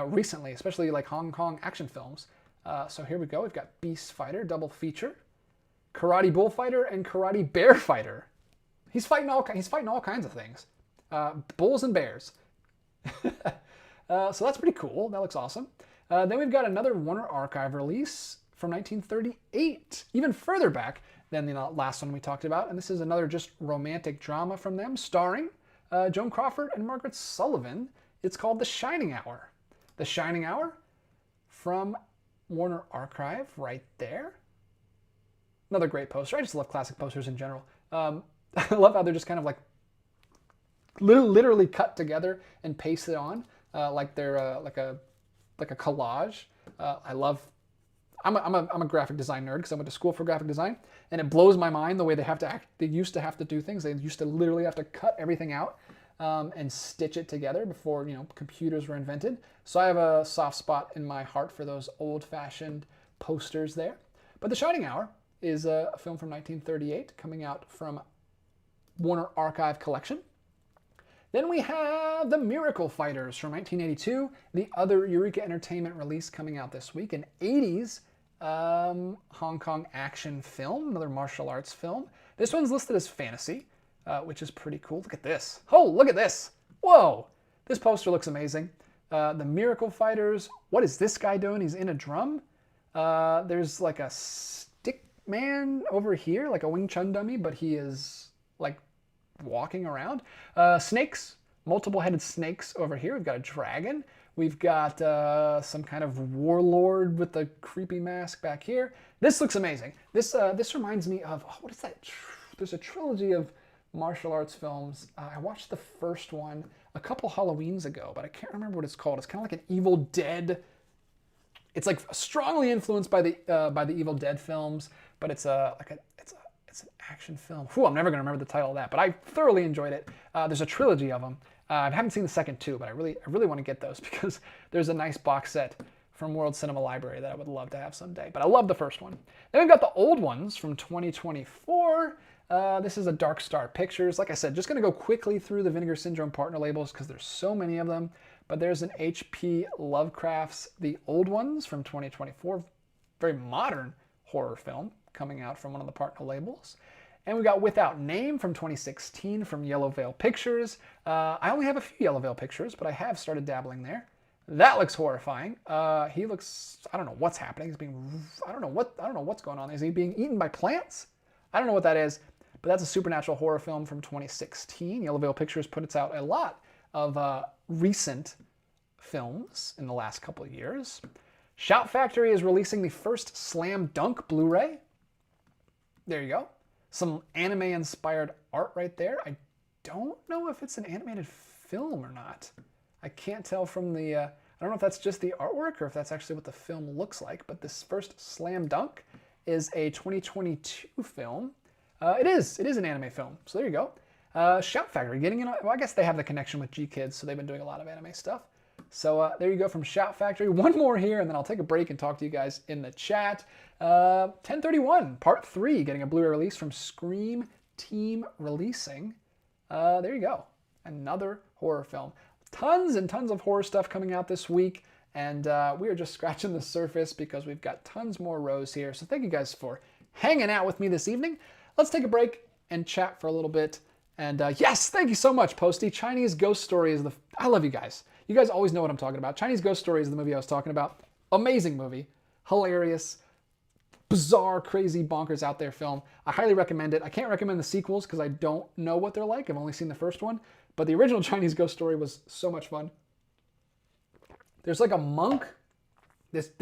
recently, especially like Hong Kong action films. So here we go. We've got Beast Fighter, double feature. Karate Bullfighter and Karate Bear Fighter. He's fighting all kinds of things. Bulls and bears. So that's pretty cool. That looks awesome. Then we've got another Warner Archive release from 1938, even further back than the last one we talked about. And this is another just romantic drama from them, starring Joan Crawford and Margaret Sullivan. It's called The Shining Hour. The Shining Hour from Warner Archive right there. Another great poster. I just love classic posters in general. I love how they're just kind of like literally cut together and pasted on like they're like a collage. I'm a graphic design nerd because I went to school for graphic design, and it blows my mind the way they used to have to do things. They used to literally have to cut everything out and stitch it together before computers were invented. So I have a soft spot in my heart for those old-fashioned posters there. But The Shining Hour is a film from 1938 coming out from Warner Archive Collection. Then we have The Miracle Fighters from 1982, the other Eureka Entertainment release coming out this week, an 80s Hong Kong action film, another martial arts film. This one's listed as fantasy, which is pretty cool. Look at this. Oh, look at this. Whoa. This poster looks amazing. The Miracle Fighters. What is this guy doing? He's in a drum. There's like a stick man over here, like a Wing Chun dummy, but he is like walking around. Snakes, multiple-headed snakes over here. We've got a dragon. We've got some kind of warlord with a creepy mask back here. This looks amazing. This reminds me of, what is that? There's a trilogy of martial arts films. I watched the first one a couple Halloweens ago, but I can't remember what it's called. It's kind of like an Evil Dead. It's like strongly influenced by the Evil Dead films, but it's an action film. I'm never going to remember the title of that, but I thoroughly enjoyed it. There's a trilogy of them. I haven't seen the second two, but I really want to get those because there's a nice box set from World Cinema Library that I would love to have someday. But I love the first one. Then we've got the old ones from 2024. This is a Dark Star Pictures. Like I said, just going to go quickly through the Vinegar Syndrome partner labels because there's so many of them. But there's an H.P. Lovecraft's The Old Ones from 2024. Very modern horror film coming out from one of the partner labels. And we got Without Name from 2016 from Yellow Veil Pictures. I only have a few Yellow Veil Pictures, but I have started dabbling there. That looks horrifying. He looks, I don't know what's happening. He's being, I don't know what's going on. Is he being eaten by plants? I don't know what that is, but that's a supernatural horror film from 2016. Yellow Veil Pictures puts out a lot of recent films in the last couple of years. Shout Factory is releasing the first Slam Dunk Blu-ray. There you go. Some anime-inspired art right there. I don't know if it's an animated film or not. I can't tell from the, I don't know if that's just the artwork or if that's actually what the film looks like, but this first Slam Dunk is a 2022 film. It is an anime film, so there you go. Shout Factory, getting in, well, I guess they have the connection with G-Kids, so they've been doing a lot of anime stuff. So there you go from Shout Factory. One more here, and then I'll take a break and talk to you guys in the chat. 1031, Part 3, getting a Blu-ray release from Scream Team Releasing. There you go. Another horror film. Tons and tons of horror stuff coming out this week, and we are just scratching the surface because we've got tons more rows here. So thank you guys for hanging out with me this evening. Let's take a break and chat for a little bit. And yes, thank you so much, Posty. Chinese Ghost Story is I love you guys. You guys always know what I'm talking about. Chinese Ghost Story is the movie I was talking about. Amazing movie. Hilarious. Bizarre, crazy, bonkers, out there film. I highly recommend it. I can't recommend the sequels because I don't know what they're like. I've only seen the first one. But the original Chinese Ghost Story was so much fun. There's like a monk, this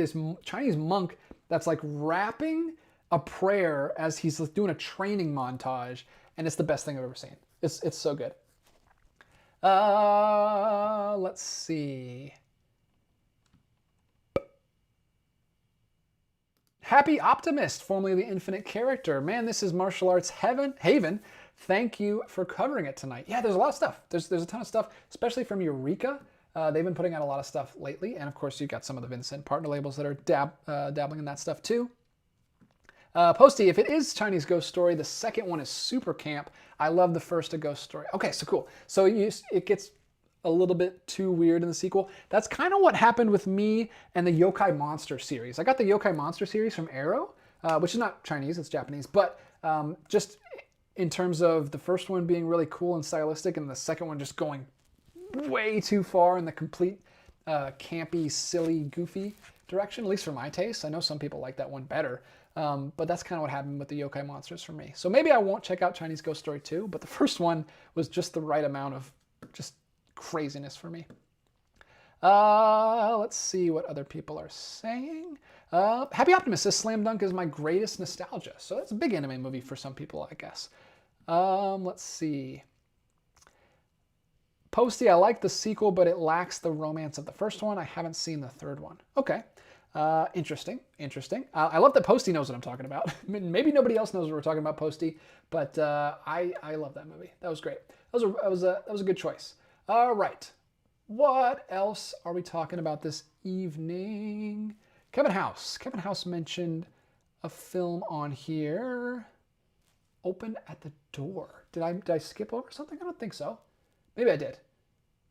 Chinese monk that's like rapping a prayer as he's doing a training montage. And it's the best thing I've ever seen. It's so good. Let's see. Happy Optimist, formerly the Infinite Character. Man, this is Martial Arts Haven. Thank you for covering it tonight. Yeah, there's a lot of stuff. There's a ton of stuff, especially from Eureka. They've been putting out a lot of stuff lately. And of course, you've got some of the Vincent partner labels that are dabbling in that stuff too. Posty, if it is Chinese Ghost Story, the second one is super camp. I love the first A Ghost Story. Okay, so cool. So it gets a little bit too weird in the sequel. That's kind of what happened with me and the Yokai Monster series. I got the Yokai Monster series from Arrow, which is not Chinese, it's Japanese, but just in terms of the first one being really cool and stylistic and the second one just going way too far in the complete campy, silly, goofy direction, at least for my taste. I know some people like that one better. But that's kind of what happened with the Yokai Monsters for me. So maybe I won't check out Chinese Ghost Story 2, but the first one was just the right amount of just craziness for me. Let's see what other people are saying. Happy Optimist says Slam Dunk is my greatest nostalgia. So that's a big anime movie for some people, I guess. Let's see. Posty, I like the sequel, but it lacks the romance of the first one. I haven't seen the third one. Okay. Interesting. I love that Posty knows what I'm talking about. Maybe nobody else knows what we're talking about, Posty, but I love that movie. That was great. That was a good choice. All right. What else are we talking about this evening? Kevin House. Kevin House mentioned a film on here. Open at the Door. Did I skip over something? I don't think so. Maybe I did.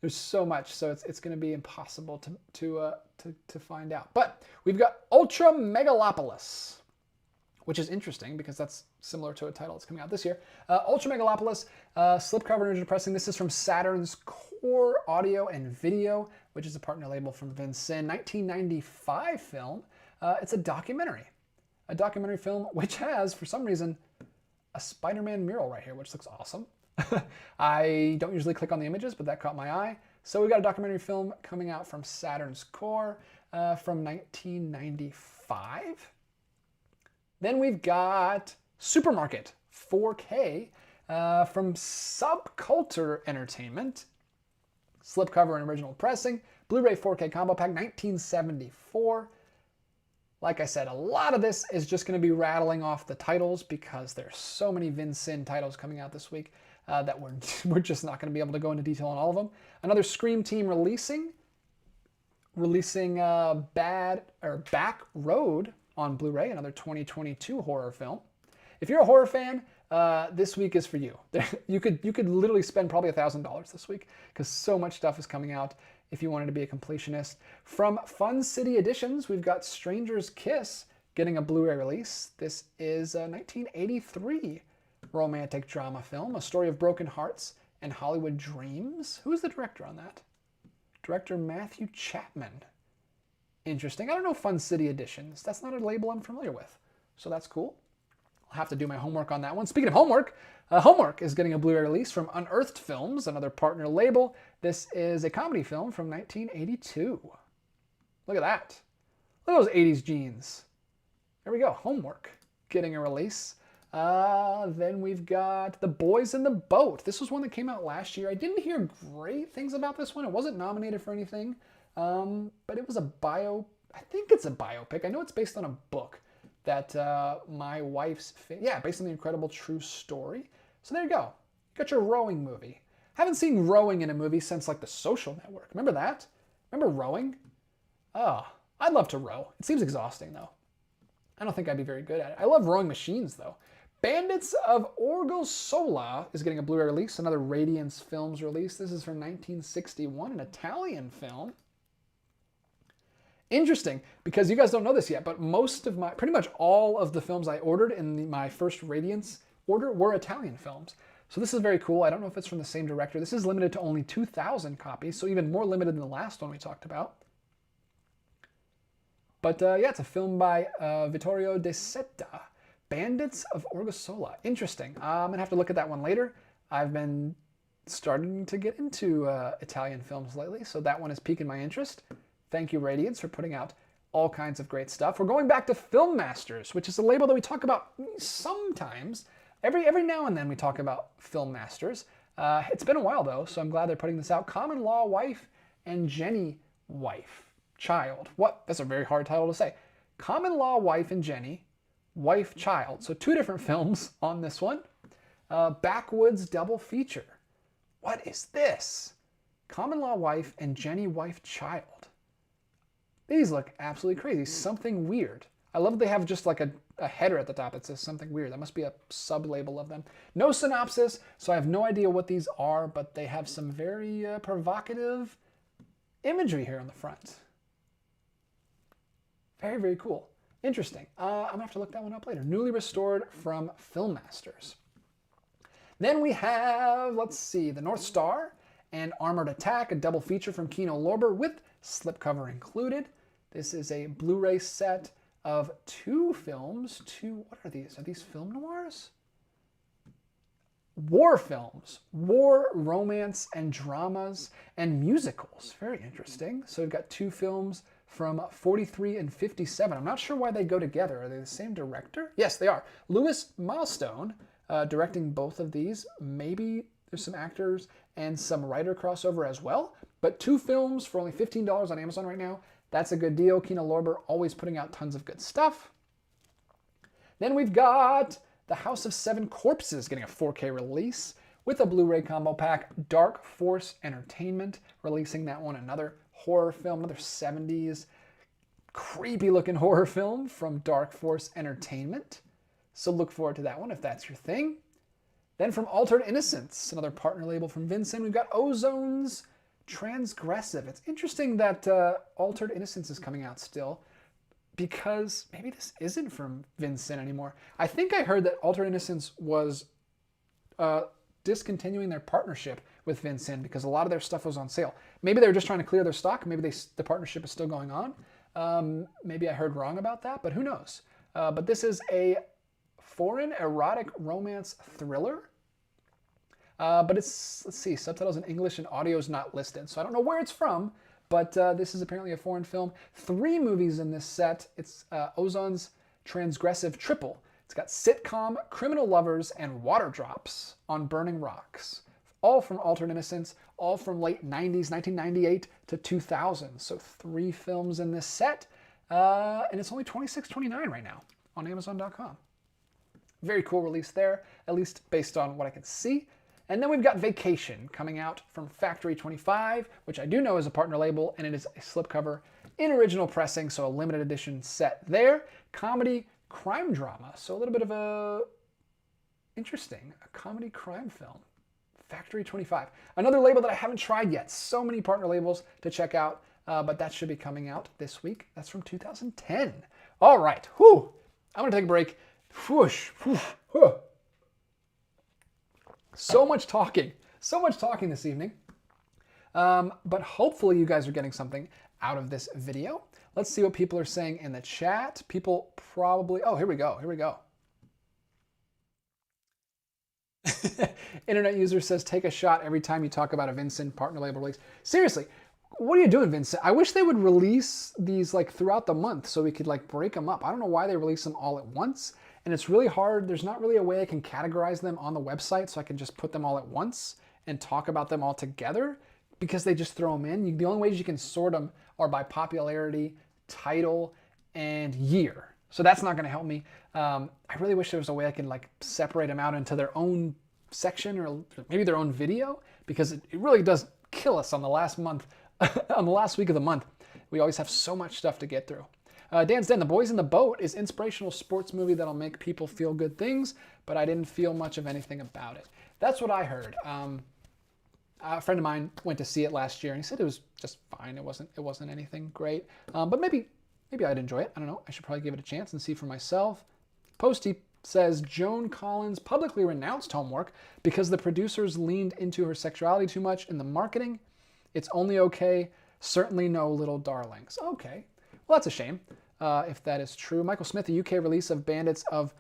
There's so much, so it's going to be impossible to find out. But we've got Ultra Megalopolis, which is interesting because that's similar to a title that's coming out this year. Ultra Megalopolis, slipcover and original pressing. This is from Saturn's Core Audio and Video, which is a partner label from Vincent. 1995 film. It's a documentary film which has, for some reason, a Spider-Man mural right here, which looks awesome. I don't usually click on the images, but that caught my eye. So we got a documentary film coming out from Saturn's Core from 1995. Then we've got Supermarket 4K from Subculture Entertainment. Slipcover and original pressing. Blu-ray 4K combo pack 1974. Like I said, a lot of this is just going to be rattling off the titles because there's so many Vincent titles coming out this week. that we're just not going to be able to go into detail on all of them. Another Scream team releasing Back Road on Blu-ray, another 2022 horror film. If you're a horror fan, this week is for you. You could literally spend probably $1,000 this week because so much stuff is coming out if you wanted to be a completionist. From Fun City Editions, we've got Stranger's Kiss getting a Blu-ray release. This is a 1983 romantic drama film, a story of broken hearts and Hollywood dreams. Who is the director on that? Director Matthew Chapman. Interesting. I don't know Fun City Editions. That's not a label I'm familiar with, so that's cool. I'll have to do my homework on that one. Speaking of homework, Homework is getting a Blu-ray release from Unearthed Films, another partner label. This is a comedy film from 1982. Look at that. Look at those 80s jeans. There we go. Homework getting a release. Then we've got The Boys in the Boat. This was one that came out last year. I didn't hear great things about this one. It wasn't nominated for anything, but it was I think it's a biopic. I know it's based on a book that my wife's, based on the incredible true story. So there you go. You got your rowing movie. Haven't seen rowing in a movie since like The Social Network. Remember that? Remember rowing? Oh, I'd love to row. It seems exhausting though. I don't think I'd be very good at it. I love rowing machines though. Bandits of Orgosolo is getting a Blu-ray release, another Radiance Films release. This is from 1961, an Italian film. Interesting, because you guys don't know this yet, but pretty much all of the films I ordered in my first Radiance order were Italian films. So this is very cool. I don't know if it's from the same director. This is limited to only 2,000 copies, so even more limited than the last one we talked about. But it's a film by Vittorio De Seta, Bandits of Orgosolo. Interesting. I'm going to have to look at that one later. I've been starting to get into Italian films lately, so that one is piquing my interest. Thank you, Radiance, for putting out all kinds of great stuff. We're going back to Film Masters, which is a label that we talk about sometimes. Every now and then we talk about Film Masters. It's been a while, though, so I'm glad they're putting this out. Common Law Wife and Jenny Wife. Child. What? That's a very hard title to say. Common Law Wife and Jenny, Wife, Child. So 2 different films on this one. Backwoods double feature. What is this? Common Law Wife and Jenny Wife, Child. These look absolutely crazy. Something weird. I love that they have just like a header at the top that says something weird. That must be a sub-label of them. No synopsis, so I have no idea what these are, but they have some very provocative imagery here on the front. Very, very cool. Interesting. I'm going to have to look that one up later. Newly restored from Film Masters. Then we have, let's see, The North Star and Armored Attack, a double feature from Kino Lorber with slipcover included. This is a Blu-ray set of 2 films. What are these? Are these film noirs? War films. War, romance, and dramas, and musicals. Very interesting. So we've got 2 films from 43 and 57. I'm not sure why they go together. Are they the same director? Yes, they are. Louis Milestone directing both of these. Maybe there's some actors and some writer crossover as well. But 2 films for only $15 on Amazon right now. That's a good deal. Kino Lorber always putting out tons of good stuff. Then we've got The House of 7 Corpses getting a 4K release with a Blu-ray combo pack. Dark Force Entertainment releasing that one. Another horror film, another 70s creepy looking horror film from Dark Force Entertainment. So look forward to that one if that's your thing. Then from Altered Innocence, another partner label from Vincent, we've got Ozone's Transgressive. It's interesting that Altered Innocence is coming out still because maybe this isn't from Vincent anymore. I think I heard that Altered Innocence was discontinuing their partnership with Vincent because a lot of their stuff was on sale. Maybe they were just trying to clear their stock. Maybe the partnership is still going on. Maybe I heard wrong about that, but who knows? But this is a foreign erotic romance thriller. But it's, let's see, subtitles in English and audio is not listed. So I don't know where it's from, but this is apparently a foreign film. 3 movies in this set. It's Ozone's Transgressive Triple. It's got sitcom, Criminal Lovers, and Water Drops on Burning Rocks. All from Altered Innocence, all from late 90s, 1998 to 2000. So 3 films in this set. And it's only $26.29 right now on Amazon.com. Very cool release there, at least based on what I can see. And then we've got Vacation coming out from Factory 25, which I do know is a partner label, and it is a slipcover in original pressing, so a limited edition set there. Comedy crime drama, so a little bit of a comedy crime film. Factory 25. Another label that I haven't tried yet. So many partner labels to check out, but that should be coming out this week. That's from 2010. All right, whew. I'm gonna take a break. Whoosh, whoosh, whoosh. So much talking this evening. But hopefully you guys are getting something out of this video. Let's see what people are saying in the chat. People probably, oh, here we go. Internet user says, take a shot every time you talk about a Vincent partner label release. Seriously, what are you doing, Vincent? I wish they would release these like throughout the month so we could like break them up. I don't know why they release them all at once. And it's really hard. There's not really a way I can categorize them on the website so I can just put them all at once and talk about them all together because they just throw them in. The only ways you can sort them are by popularity, title, and year. So that's not going to help me. I really wish there was a way I could like separate them out into their own section or maybe their own video, because it really does kill us on the last month, on the last week of the month. We always have so much stuff to get through. Dan's Den, The Boys in the Boat is an inspirational sports movie that'll make people feel good things, but I didn't feel much of anything about it. That's what I heard. A friend of mine went to see it last year and he said it was just fine. It wasn't anything great, but maybe I'd enjoy it. I don't know. I should probably give it a chance and see for myself. Posty says Joan Collins publicly renounced Homework because the producers leaned into her sexuality too much in the marketing. It's only okay. Certainly no Little Darlings. Okay. Well, that's a shame if that is true. Michael Smith, the UK release of Bandits of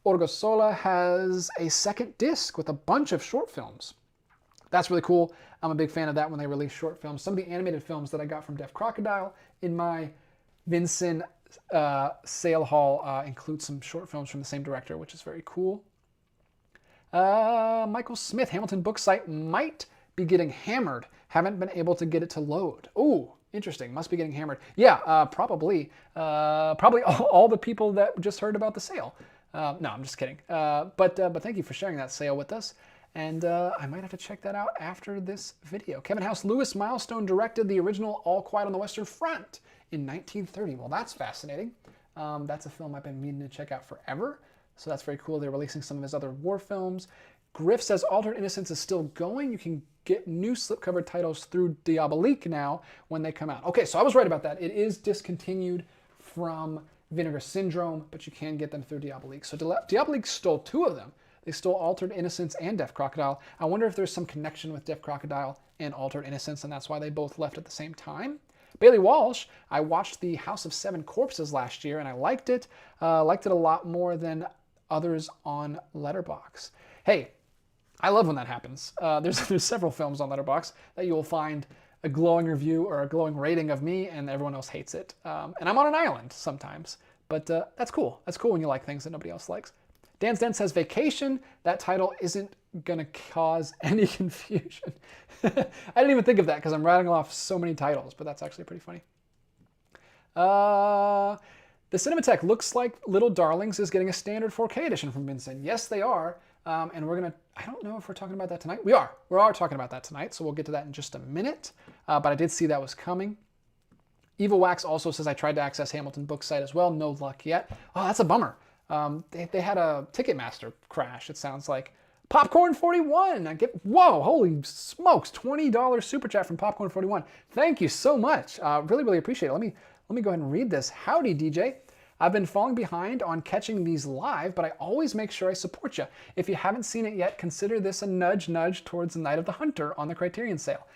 Orgosolo, has a second disc with a bunch of short films. That's really cool. I'm a big fan of that when they release short films. Some of the animated films that I got from Deaf Crocodile in my Vincent sale haul include some short films from the same director, which is very cool. Michael Smith, Hamilton book site might be getting hammered. Haven't been able to get it to load. Ooh, interesting. Must be getting hammered. Yeah, probably. Probably all the people that just heard about the sale. No, I'm just kidding. But thank you for sharing that sale with us. And I might have to check that out after this video. Kevin House Lewis Milestone directed the original All Quiet on the Western Front in 1930. Well, that's fascinating. That's a film I've been meaning to check out forever. So that's very cool. They're releasing some of his other war films. Griff says Altered Innocence is still going. You can get new slipcover titles through Diabolique now when they come out. Okay, so I was right about that. It is discontinued from Vinegar Syndrome, but you can get them through Diabolique. So Diabolique stole two of them. They stole Altered Innocence and Deaf Crocodile. I wonder if there's some connection with Deaf Crocodile and Altered Innocence, and that's why they both left at the same time. Bailey Walsh, I watched The House of Seven Corpses last year, and I liked it. Liked it a lot more than others on Letterboxd. Hey, I love when that happens. There's several films on Letterboxd that you will find a glowing review or a glowing rating of me, and everyone else hates it. And I'm on an island sometimes, but that's cool. That's cool when you like things that nobody else likes. Dan's Den says Vacation. That title isn't going to cause any confusion. I didn't even think of that because I'm rattling off so many titles, but that's actually pretty funny. The Cinematheque looks like Little Darlings is getting a standard 4K edition from Vincent. Yes, they are. And we're going to, I don't know if we're talking about that tonight. We are talking about that tonight, so we'll get to that in just a minute. But I did see that was coming. Evil Wax also says I tried to access Hamilton book site as well. No luck yet. Oh, that's a bummer. They had a Ticketmaster crash, it sounds like. Popcorn 41. Whoa, holy smokes. $20 super chat from Popcorn 41. Thank you so much. Really, really appreciate it. Let me go ahead and read this. Howdy, DJ. I've been falling behind on catching these live, but I always make sure I support you. If you haven't seen it yet, consider this a nudge towards the Night of the Hunter on the Criterion sale.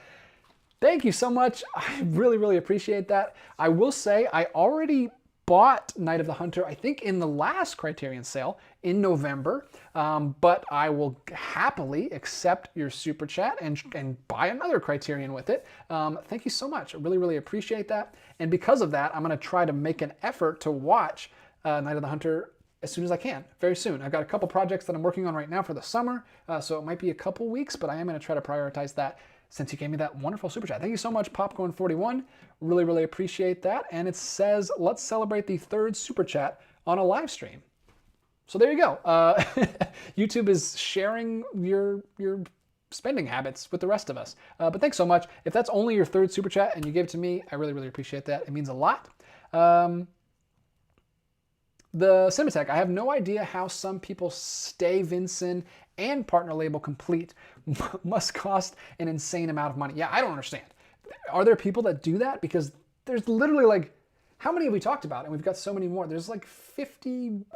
Thank you so much. I really, really appreciate that. I will say I already bought Night of the Hunter, I think in the last Criterion sale in November, but I will happily accept your super chat and buy another Criterion with it. Thank you so much. I really, really appreciate that. And because of that, I'm going to try to make an effort to watch Night of the Hunter as soon as I can, very soon. I've got a couple projects that I'm working on right now for the summer, so it might be a couple weeks, but I am going to try to prioritize that since you gave me that wonderful super chat. Thank you so much, Popcorn41. Really, really appreciate that. And it says, let's celebrate the third super chat on a live stream. So there you go. YouTube is sharing your spending habits with the rest of us. But thanks so much. If that's only your third super chat and you gave it to me, I really, really appreciate that. It means a lot. The Cinematech, I have no idea how some people stay Vinson and partner label complete. Must cost an insane amount of money. Yeah, I don't understand. Are there people that do that? Because there's literally like, how many have we talked about? And we've got so many more. There's like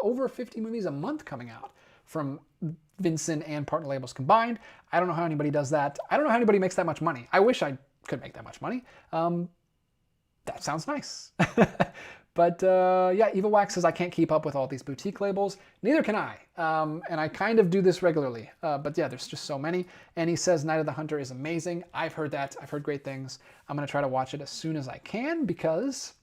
over 50 movies a month coming out from Vinson and partner labels combined. I don't know how anybody does that. I don't know how anybody makes that much money. I wish I could make that much money. That sounds nice. But yeah, Evil Wax says, I can't keep up with all these boutique labels. Neither can I. And I kind of do this regularly. But yeah, there's just so many. And he says Night of the Hunter is amazing. I've heard that. I've heard great things. I'm going to try to watch it as soon as I can because,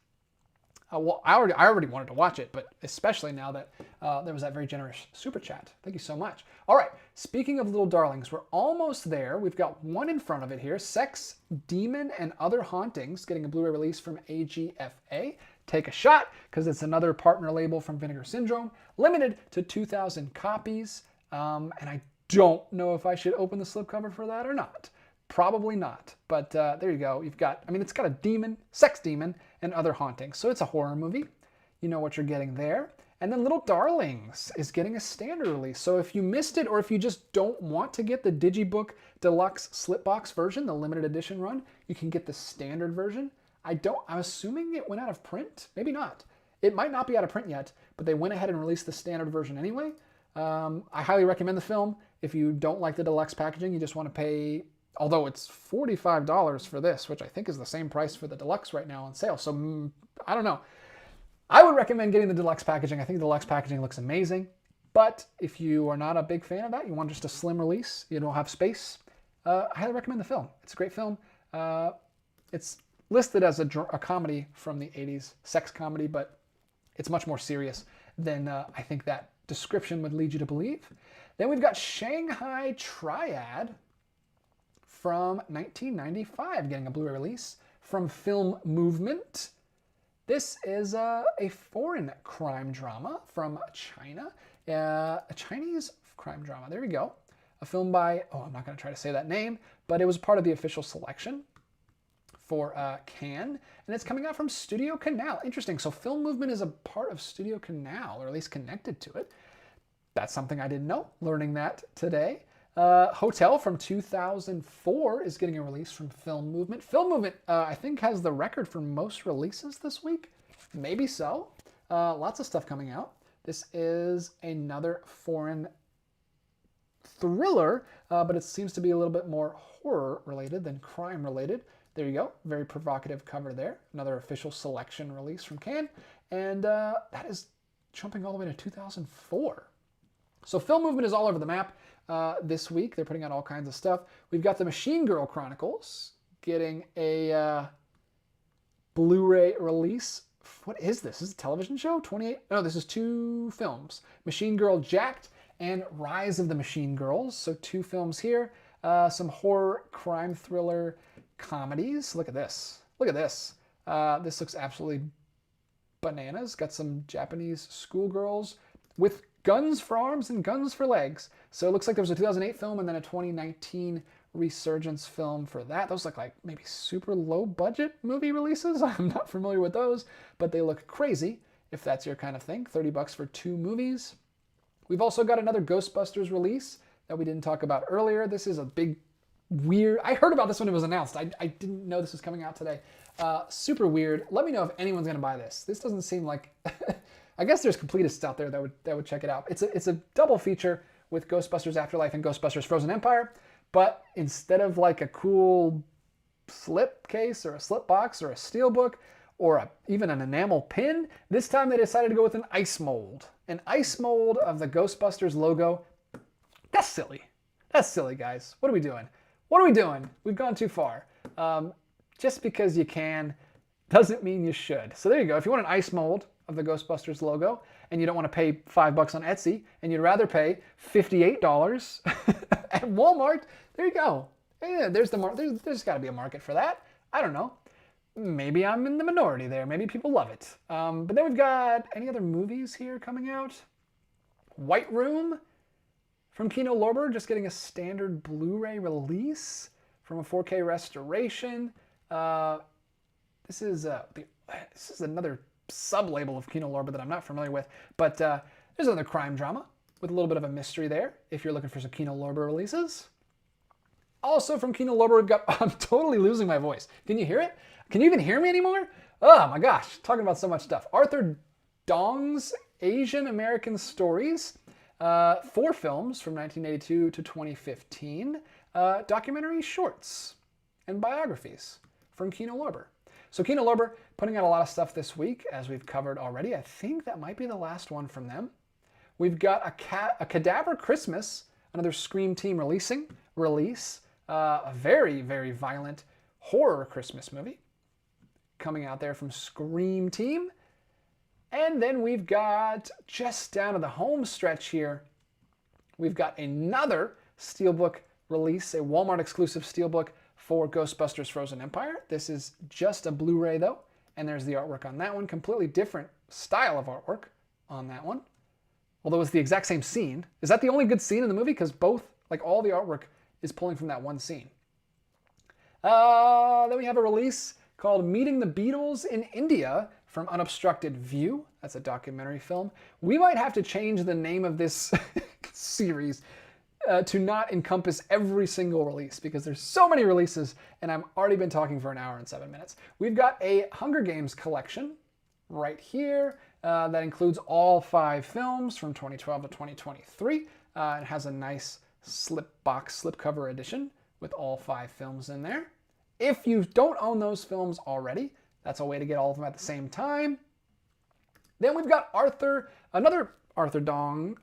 well, I already wanted to watch it, but especially now that there was that very generous super chat. Thank you so much. All right, speaking of little darlings, we're almost there. We've got one in front of it here. Sex, Demon, and Other Hauntings, getting a Blu-ray release from AGFA. Take a shot, because it's another partner label from Vinegar Syndrome, limited to 2,000 copies, and I don't know if I should open the slipcover for that or not. Probably not, but there you go. You've got, I mean, it's got a demon, sex demon, and Other Hauntings, so it's a horror movie. You know what you're getting there. And then Little Darlings is getting a standard release, so if you missed it, or if you just don't want to get the Digibook Deluxe Slipbox version, the limited edition run, you can get the standard version. I'm assuming it went out of print. Maybe not. It might not be out of print yet, but they went ahead and released the standard version anyway. I highly recommend the film. If you don't like the deluxe packaging, you just want to pay, although it's $45 for this, which I think is the same price for the deluxe right now on sale. So I don't know. I would recommend getting the deluxe packaging. I think the deluxe packaging looks amazing. But if you are not a big fan of that, you want just a slim release, you don't have space, I highly recommend the film. It's a great film. It's listed as a comedy from the 80s, sex comedy, but it's much more serious than I think that description would lead you to believe. Then we've got Shanghai Triad from 1995, getting a Blu-ray release from Film Movement. This is a foreign crime drama from China, a Chinese crime drama. There we go. A film by, I'm not going to try to say that name, but it was part of the official selection for Cannes, and it's coming out from Studio Canal. Interesting. So Film Movement is a part of Studio Canal, or at least connected to it. That's something I didn't know. Learning that today. Hotel from 2004 is getting a release from Film Movement. Film Movement, I think, has the record for most releases this week. Maybe so. Lots of stuff coming out. This is another foreign thriller, but it seems to be a little bit more horror related than crime related. There you go. Very provocative cover there. Another official selection release from Cannes. And that is jumping all the way to 2004. So Film Movement is all over the map this week. They're putting out all kinds of stuff. We've got the Machine Girl Chronicles getting a Blu-ray release. What is this? Is it a television show? 28? No, this is 2 films. Machine Girl Jacked and Rise of the Machine Girls. So 2 films here. Some horror, crime, thriller, comedies. Look at this. Look at this. This looks absolutely bananas. Got some Japanese schoolgirls with guns for arms and guns for legs. So it looks like there was a 2008 film and then a 2019 resurgence film for that. Those look like maybe super low budget movie releases. I'm not familiar with those, but they look crazy if that's your kind of thing. $30 for 2 movies. We've also got another Ghostbusters release that we didn't talk about earlier. This is a big, weird, I heard about this when it was announced. I didn't know this was coming out today. Super weird. Let me know if anyone's gonna buy this. This doesn't seem like, I guess there's completists out there that would check it out. It's a double feature with Ghostbusters Afterlife and Ghostbusters Frozen Empire, but instead of like a cool slip case or a slip box or a steelbook or even an enamel pin, this time they decided to go with an ice mold. An ice mold of the Ghostbusters logo. That's silly. That's silly, guys. What are we doing? What are we doing? We've gone too far. Just because you can doesn't mean you should. So there you go. If you want an ice mold of the Ghostbusters logo and you don't want to pay $5 on Etsy and you'd rather pay $58 at Walmart, there you go. Yeah, there's got to be a market for that. I don't know. Maybe I'm in the minority there. Maybe people love it. But then we've got any other movies here coming out? White Room From Kino Lorber, just getting a standard Blu-ray release from a 4K restoration. This is another sub-label of Kino Lorber that I'm not familiar with, but there's another crime drama with a little bit of a mystery there, if you're looking for some Kino Lorber releases. Also from Kino Lorber, we've got, I'm totally losing my voice. Can you hear it? Can you even hear me anymore? Oh my gosh, talking about so much stuff. Arthur Dong's Asian American Stories. 4 films from 1982 to 2015, documentary shorts and biographies from Kino Lorber. So Kino Lorber putting out a lot of stuff this week, as we've covered already. I think that might be the last one from them. We've got a Cadaver Christmas, another Scream Team release, a very, very violent horror Christmas movie coming out there from Scream Team. And then we've got, just down to the home stretch here, we've got another Steelbook release, a Walmart exclusive Steelbook for Ghostbusters Frozen Empire. This is just a Blu-ray though, and there's the artwork on that one. Completely different style of artwork on that one, although it's the exact same scene. Is that the only good scene in the movie? Because both, like all the artwork is pulling from that one scene. Then we have a release called Meeting the Beatles in India from Unobstructed View. That's a documentary film. We might have to change the name of this series to not encompass every single release, because there's so many releases and I've already been talking for 1 hour and 7 minutes. We've got a Hunger Games collection right here that includes all 5 films from 2012 to 2023. It has a nice slipcover edition with all 5 films in there. If you don't own those films already, that's a way to get all of them at the same time. Then we've got another Arthur Dong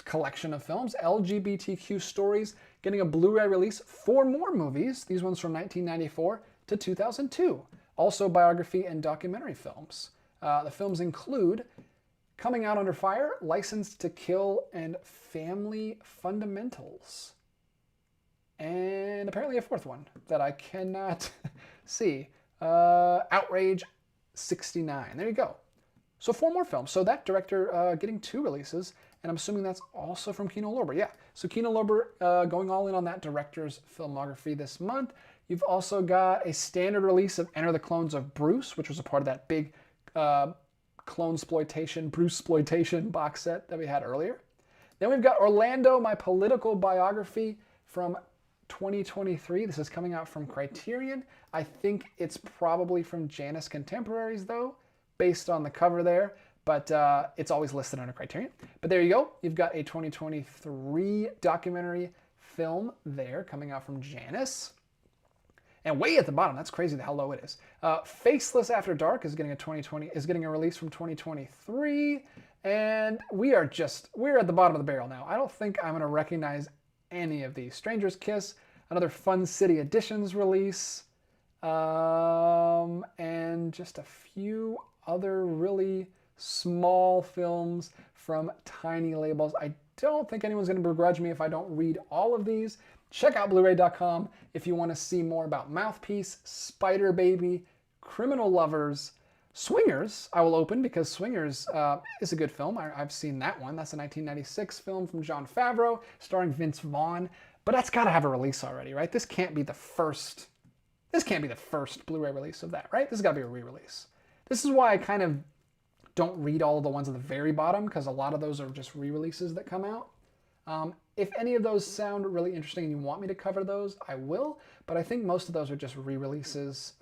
collection of films, LGBTQ Stories, getting a Blu-ray release. 4 more movies, these ones from 1994 to 2002. Also biography and documentary films. The films include Coming Out Under Fire, Licensed to Kill, and Family Fundamentals. And apparently a 4th one that I cannot see. Outrage 69. There you go. So 4 more films. So that director getting 2 releases, and I'm assuming that's also from Kino Lorber. Yeah. So Kino Lorber going all in on that director's filmography this month. You've also got a standard release of Enter the Clones of Bruce, which was a part of that big Bruceploitation box set that we had earlier. Then we've got Orlando, My Political Biography from 2023. This is coming out from Criterion. I think it's probably from Janus Contemporaries though, based on the cover there, but it's always listed under Criterion. But there you go. You've got a 2023 documentary film there coming out from Janus. And way at the bottom, that's crazy how low it is. Faceless After Dark is getting a release from 2023, and we're at the bottom of the barrel now. I don't think I'm going to recognize any of these. Stranger's Kiss, another Fun City Editions release, and just a few other really small films from tiny labels. I don't think anyone's going to begrudge me if I don't read all of these. Check out Blu-ray.com if you want to see more about Mouthpiece, Spider Baby, Criminal Lovers, Swingers. I will open because Swingers is a good film. I've seen that one. That's a 1996 film from Jon Favreau starring Vince Vaughn. But that's got to have a release already, right? This can't be the first Blu-ray release of that, right? This has got to be a re-release. This is why I kind of don't read all of the ones at the very bottom, because a lot of those are just re-releases that come out. If any of those sound really interesting and you want me to cover those, I will. But I think most of those are just re-releases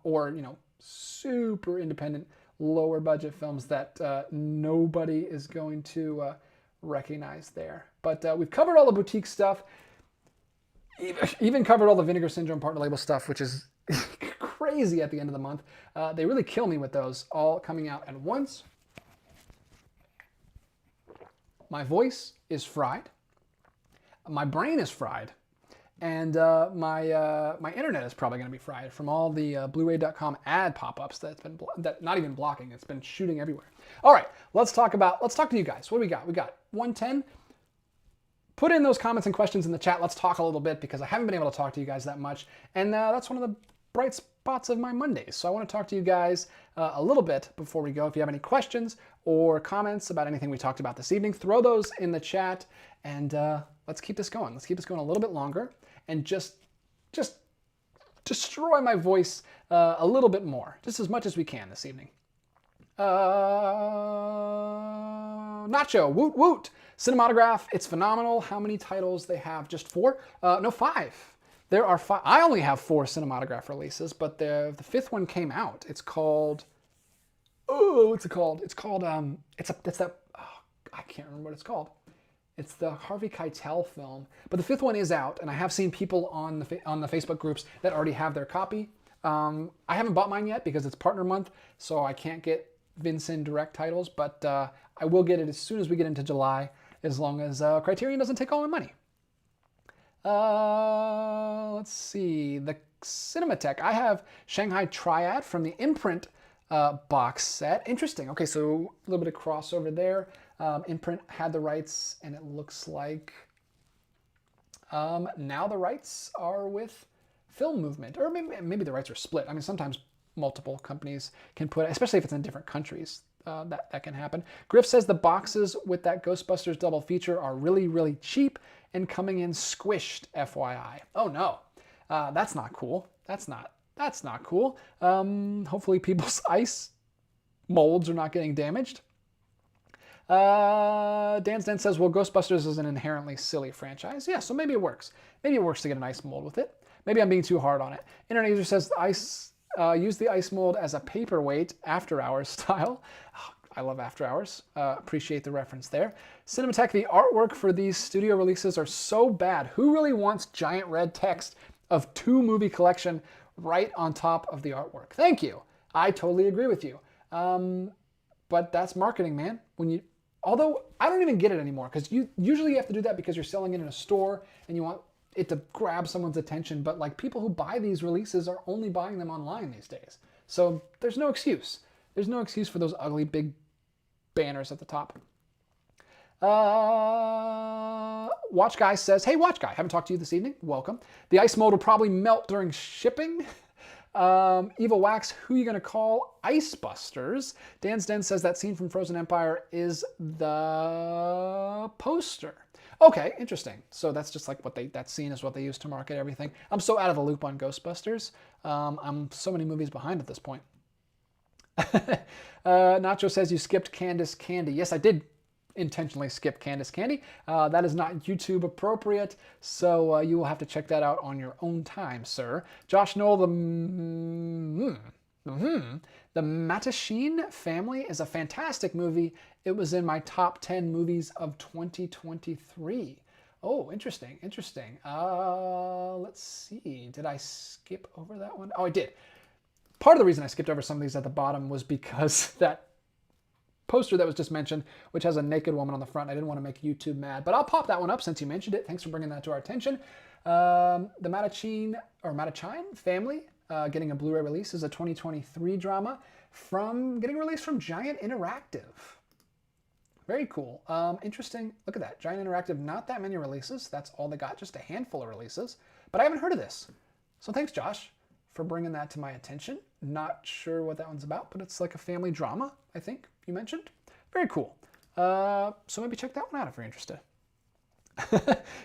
or, super independent, lower budget films that nobody is going to recognize there. But we've covered all the boutique stuff. Even covered all the Vinegar Syndrome partner label stuff, which is crazy at the end of the month. They really kill me with those all coming out at once. My voice is fried. My brain is fried. And my internet is probably going to be fried from all the Blu-ray.com ad pop-ups that not even blocking. It's been shooting everywhere. All right, let's talk to you guys. What do we got? We got 110. Put in those comments and questions in the chat. Let's talk a little bit because I haven't been able to talk to you guys that much. And that's one of the bright spots of my Mondays. So I want to talk to you guys a little bit before we go. If you have any questions or comments about anything we talked about this evening, throw those in the chat, and let's keep this going. Let's keep this going a little bit longer and just destroy my voice a little bit more, just as much as we can this evening. Nacho, woot woot. Cinematograph, it's phenomenal. How many titles they have? Just 4? No, 5. There are 5. I only have 4 cinematograph releases, but the 5th one came out. It's called, what's it called? It's called, I can't remember what it's called. It's the Harvey Keitel film, but the 5th one is out, and I have seen people on the Facebook groups that already have their copy. I haven't bought mine yet because it's partner month, so I can't get Vincent direct titles, but I will get it as soon as we get into July, as long as Criterion doesn't take all my money. Let's see, the Cinematheque. I have Shanghai Triad from the Imprint box set. Interesting. Okay, so a little bit of crossover there. Imprint had the rights, and it looks like now the rights are with Film Movement, or maybe the rights are split. I mean, sometimes multiple companies can put, especially if it's in different countries, that can happen. Griff says the boxes with that Ghostbusters double feature are really, really cheap and coming in squished, FYI. Oh no, that's not cool. That's not cool. Hopefully people's ice molds are not getting damaged. Dan's Den says, well, Ghostbusters is an inherently silly franchise. Yeah, so maybe it works. Maybe it works to get an ice mold with it. Maybe I'm being too hard on it. Internet user says, use the ice mold as a paperweight, After Hours style. Oh, I love After Hours. Appreciate the reference there. Cinematheque, the artwork for these studio releases are so bad. Who really wants giant red text of 2 movie collection right on top of the artwork? Thank you. I totally agree with you. But that's marketing, man. Although I don't even get it anymore, because usually you have to do that because you're selling it in a store and you want it to grab someone's attention. But like, people who buy these releases are only buying them online these days. So there's no excuse. There's no excuse for those ugly big banners at the top. Watch Guy says, hey, Watch Guy, haven't talked to you this evening. Welcome. The ice mold will probably melt during shipping. Evil Wax, who are you going to call Icebusters? Dan's Den says that scene from Frozen Empire is the poster. Okay, interesting. So that's just like that scene is what they use to market everything. I'm so out of the loop on Ghostbusters. I'm so many movies behind at this point. Nacho says you skipped Candace Candy. Yes, I did intentionally skip Candace Candy. That is not YouTube appropriate, so you will have to check that out on your own time, sir. Josh Noel, the Matinee family is a fantastic movie. It was in my top 10 movies of 2023. Oh, interesting, interesting. Let's see. Did I skip over that one? Oh, I did. Part of the reason I skipped over some of these at the bottom was because that poster that was just mentioned, which has a naked woman on the front, I didn't want to make YouTube mad, but I'll pop that one up since you mentioned it. Thanks for bringing that to our attention. The Matinee family getting a Blu-ray release is a 2023 drama getting released from Giant Interactive. Very cool. Interesting. Look at that. Giant Interactive, not that many releases. That's all they got, just a handful of releases. But I haven't heard of this. So thanks, Josh, for bringing that to my attention. Not sure what that one's about, but it's like a family drama, I think you mentioned. Very cool. So maybe check that one out if you're interested.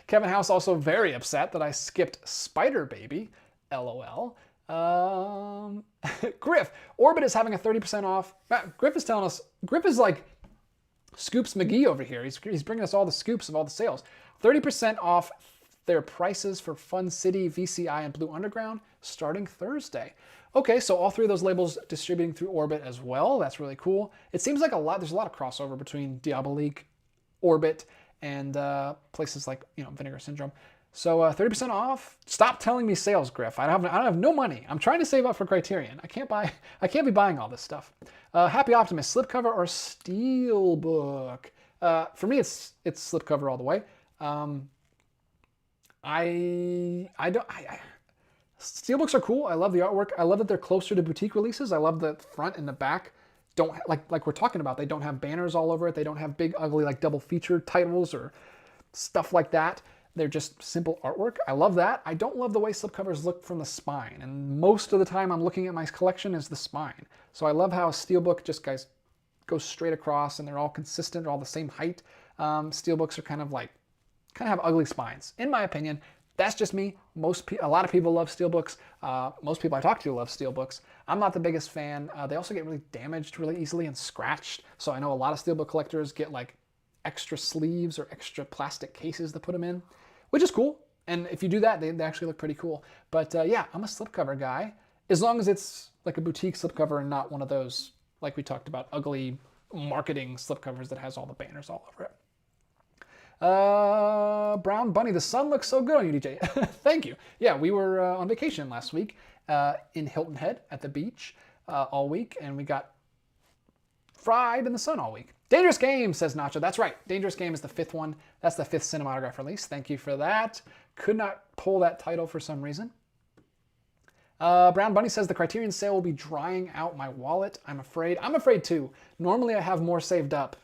Kevin House also very upset that I skipped Spider Baby. LOL. Griff, Orbit is having a 30% off. Griff is telling us, Griff is like Scoops McGee over here. He's bringing us all the scoops of all the sales. 30% off their prices for Fun City, VCI, and Blue Underground starting Thursday. Okay, so all 3 of those labels distributing through Orbit as well. That's really cool. It seems like there's a lot of crossover between Diabolique, Orbit, and places like, Vinegar Syndrome. So 30% off. Stop telling me sales, Griff. I don't have no money. I'm trying to save up for Criterion. I can't be buying all this stuff. Happy Optimist, slipcover or Steelbook? For me, it's slipcover all the way. Steelbooks are cool. I love the artwork. I love that they're closer to boutique releases. I love the front and the back don't like we're talking about. They don't have banners all over it. They don't have big ugly like double feature titles or stuff like that. They're just simple artwork. I love that. I don't love the way slipcovers look from the spine, and most of the time I'm looking at my collection is the spine. So I love how Steelbook just goes straight across, and they're all consistent, all the same height. Steelbooks are kind of have ugly spines, in my opinion. That's just me. A lot of people love Steelbooks. Most people I talk to love Steelbooks. I'm not the biggest fan. They also get really damaged really easily and scratched. So I know a lot of Steelbook collectors get like extra sleeves or extra plastic cases to put them in, which is cool. And if you do that, they actually look pretty cool. But yeah, I'm a slipcover guy, as long as it's like a boutique slipcover and not one of those, like we talked about, ugly marketing slipcovers that has all the banners all over it. Brown Bunny, the sun looks so good on you, DJ. Thank you. Yeah, we were on vacation last week in Hilton Head at the beach all week, and we got fried in the sun all week. Dangerous Game, says Nacho. That's right. Dangerous Game is the 5th one. That's the 5th cinematograph release. Thank you for that. Could not pull that title for some reason. Brown Bunny says the Criterion sale will be drying out my wallet. I'm afraid. I'm afraid too. Normally I have more saved up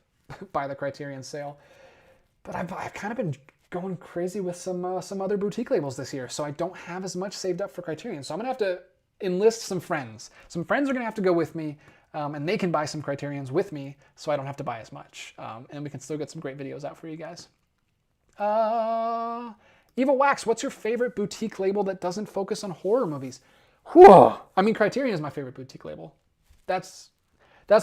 by the Criterion sale, but I've kind of been going crazy with some other boutique labels this year, so I don't have as much saved up for Criterion. So I'm gonna have to enlist some friends. Some friends are gonna have to go with me, and they can buy some Criterions with me, so I don't have to buy as much, and we can still get some great videos out for you guys. Evil Wax, what's your favorite boutique label that doesn't focus on horror movies? Whoa! I mean, Criterion is my favorite boutique label. That's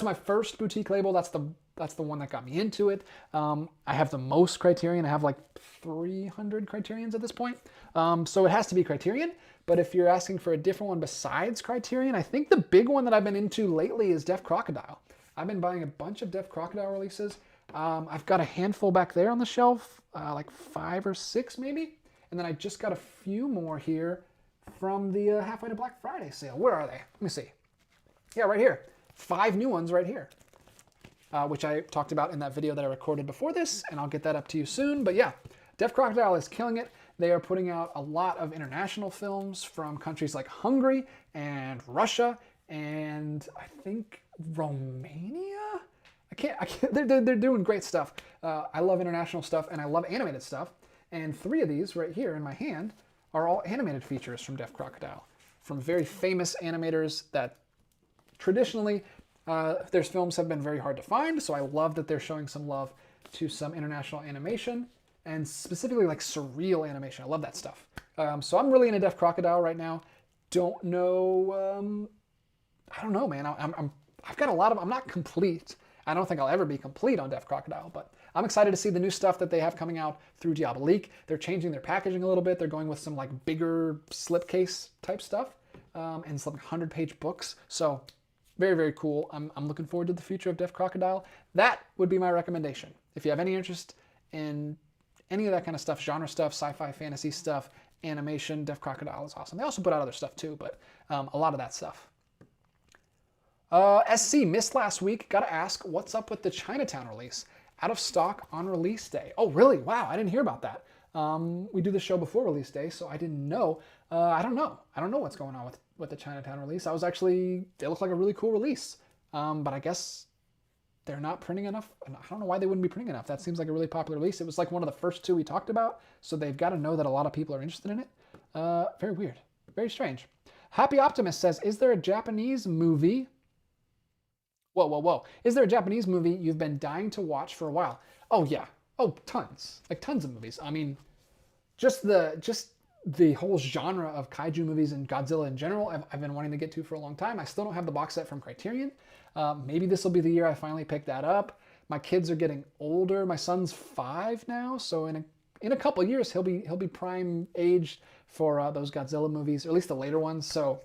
my first boutique label. That's the one that got me into it. I have the most Criterion. I have like 300 Criterions at this point. So it has to be Criterion. But if you're asking for a different one besides Criterion, I think the big one that I've been into lately is Deaf Crocodile. I've been buying a bunch of Deaf Crocodile releases. I've got a handful back there on the shelf, like 5 or 6 maybe. And then I just got a few more here from the Halfway to Black Friday sale. Where are they? Let me see. Yeah, right here. 5 new ones right here, which I talked about in that video that I recorded before this, and I'll get that up to you soon. But yeah, Deaf Crocodile is killing it. They are putting out a lot of international films from countries like Hungary and Russia and I think Romania. I can't. They're doing great stuff. I love international stuff and I love animated stuff. And 3 of these right here in my hand are all animated features from Deaf Crocodile, from very famous animators that traditionally their films have been very hard to find. So I love that they're showing some love to some international animation, and specifically like surreal animation. I love that stuff. So I'm really into Deaf Crocodile right now. Don't know. I don't know, man. I've got a lot of. I'm not complete. I don't think I'll ever be complete on Deaf Crocodile, but I'm excited to see the new stuff that they have coming out through Diabolique. They're changing their packaging a little bit. They're going with some like bigger slipcase type stuff and some 100-page books. So very, very cool. I'm looking forward to the future of Deaf Crocodile. That would be my recommendation. If you have any interest in any of that kind of stuff, genre stuff, sci-fi, fantasy stuff, animation, Deaf Crocodile is awesome. They also put out other stuff too, but a lot of that stuff. SC, missed last week. Gotta ask, what's up with the Chinatown release? Out of stock on release day. Oh, really? Wow, I didn't hear about that. We do the show before release day, so I didn't know. I don't know. I don't know what's going on with the Chinatown release. They look like a really cool release. But I guess they're not printing enough. I don't know why they wouldn't be printing enough. That seems like a really popular release. It was like one of the first 2 we talked about, so they've got to know that a lot of people are interested in it. Very weird. Very strange. Happy Optimist says, is there a Japanese movie? Whoa, whoa, whoa. Is there a Japanese movie you've been dying to watch for a while? Oh, yeah. Oh, tons. Like tons of movies. I mean, just the whole genre of kaiju movies and Godzilla in general, I've been wanting to get to for a long time. I still don't have the box set from Criterion. Maybe this will be the year I finally pick that up. My kids are getting older. My son's 5 now, so in a couple of years he'll be prime aged for those Godzilla movies, or at least the later ones. So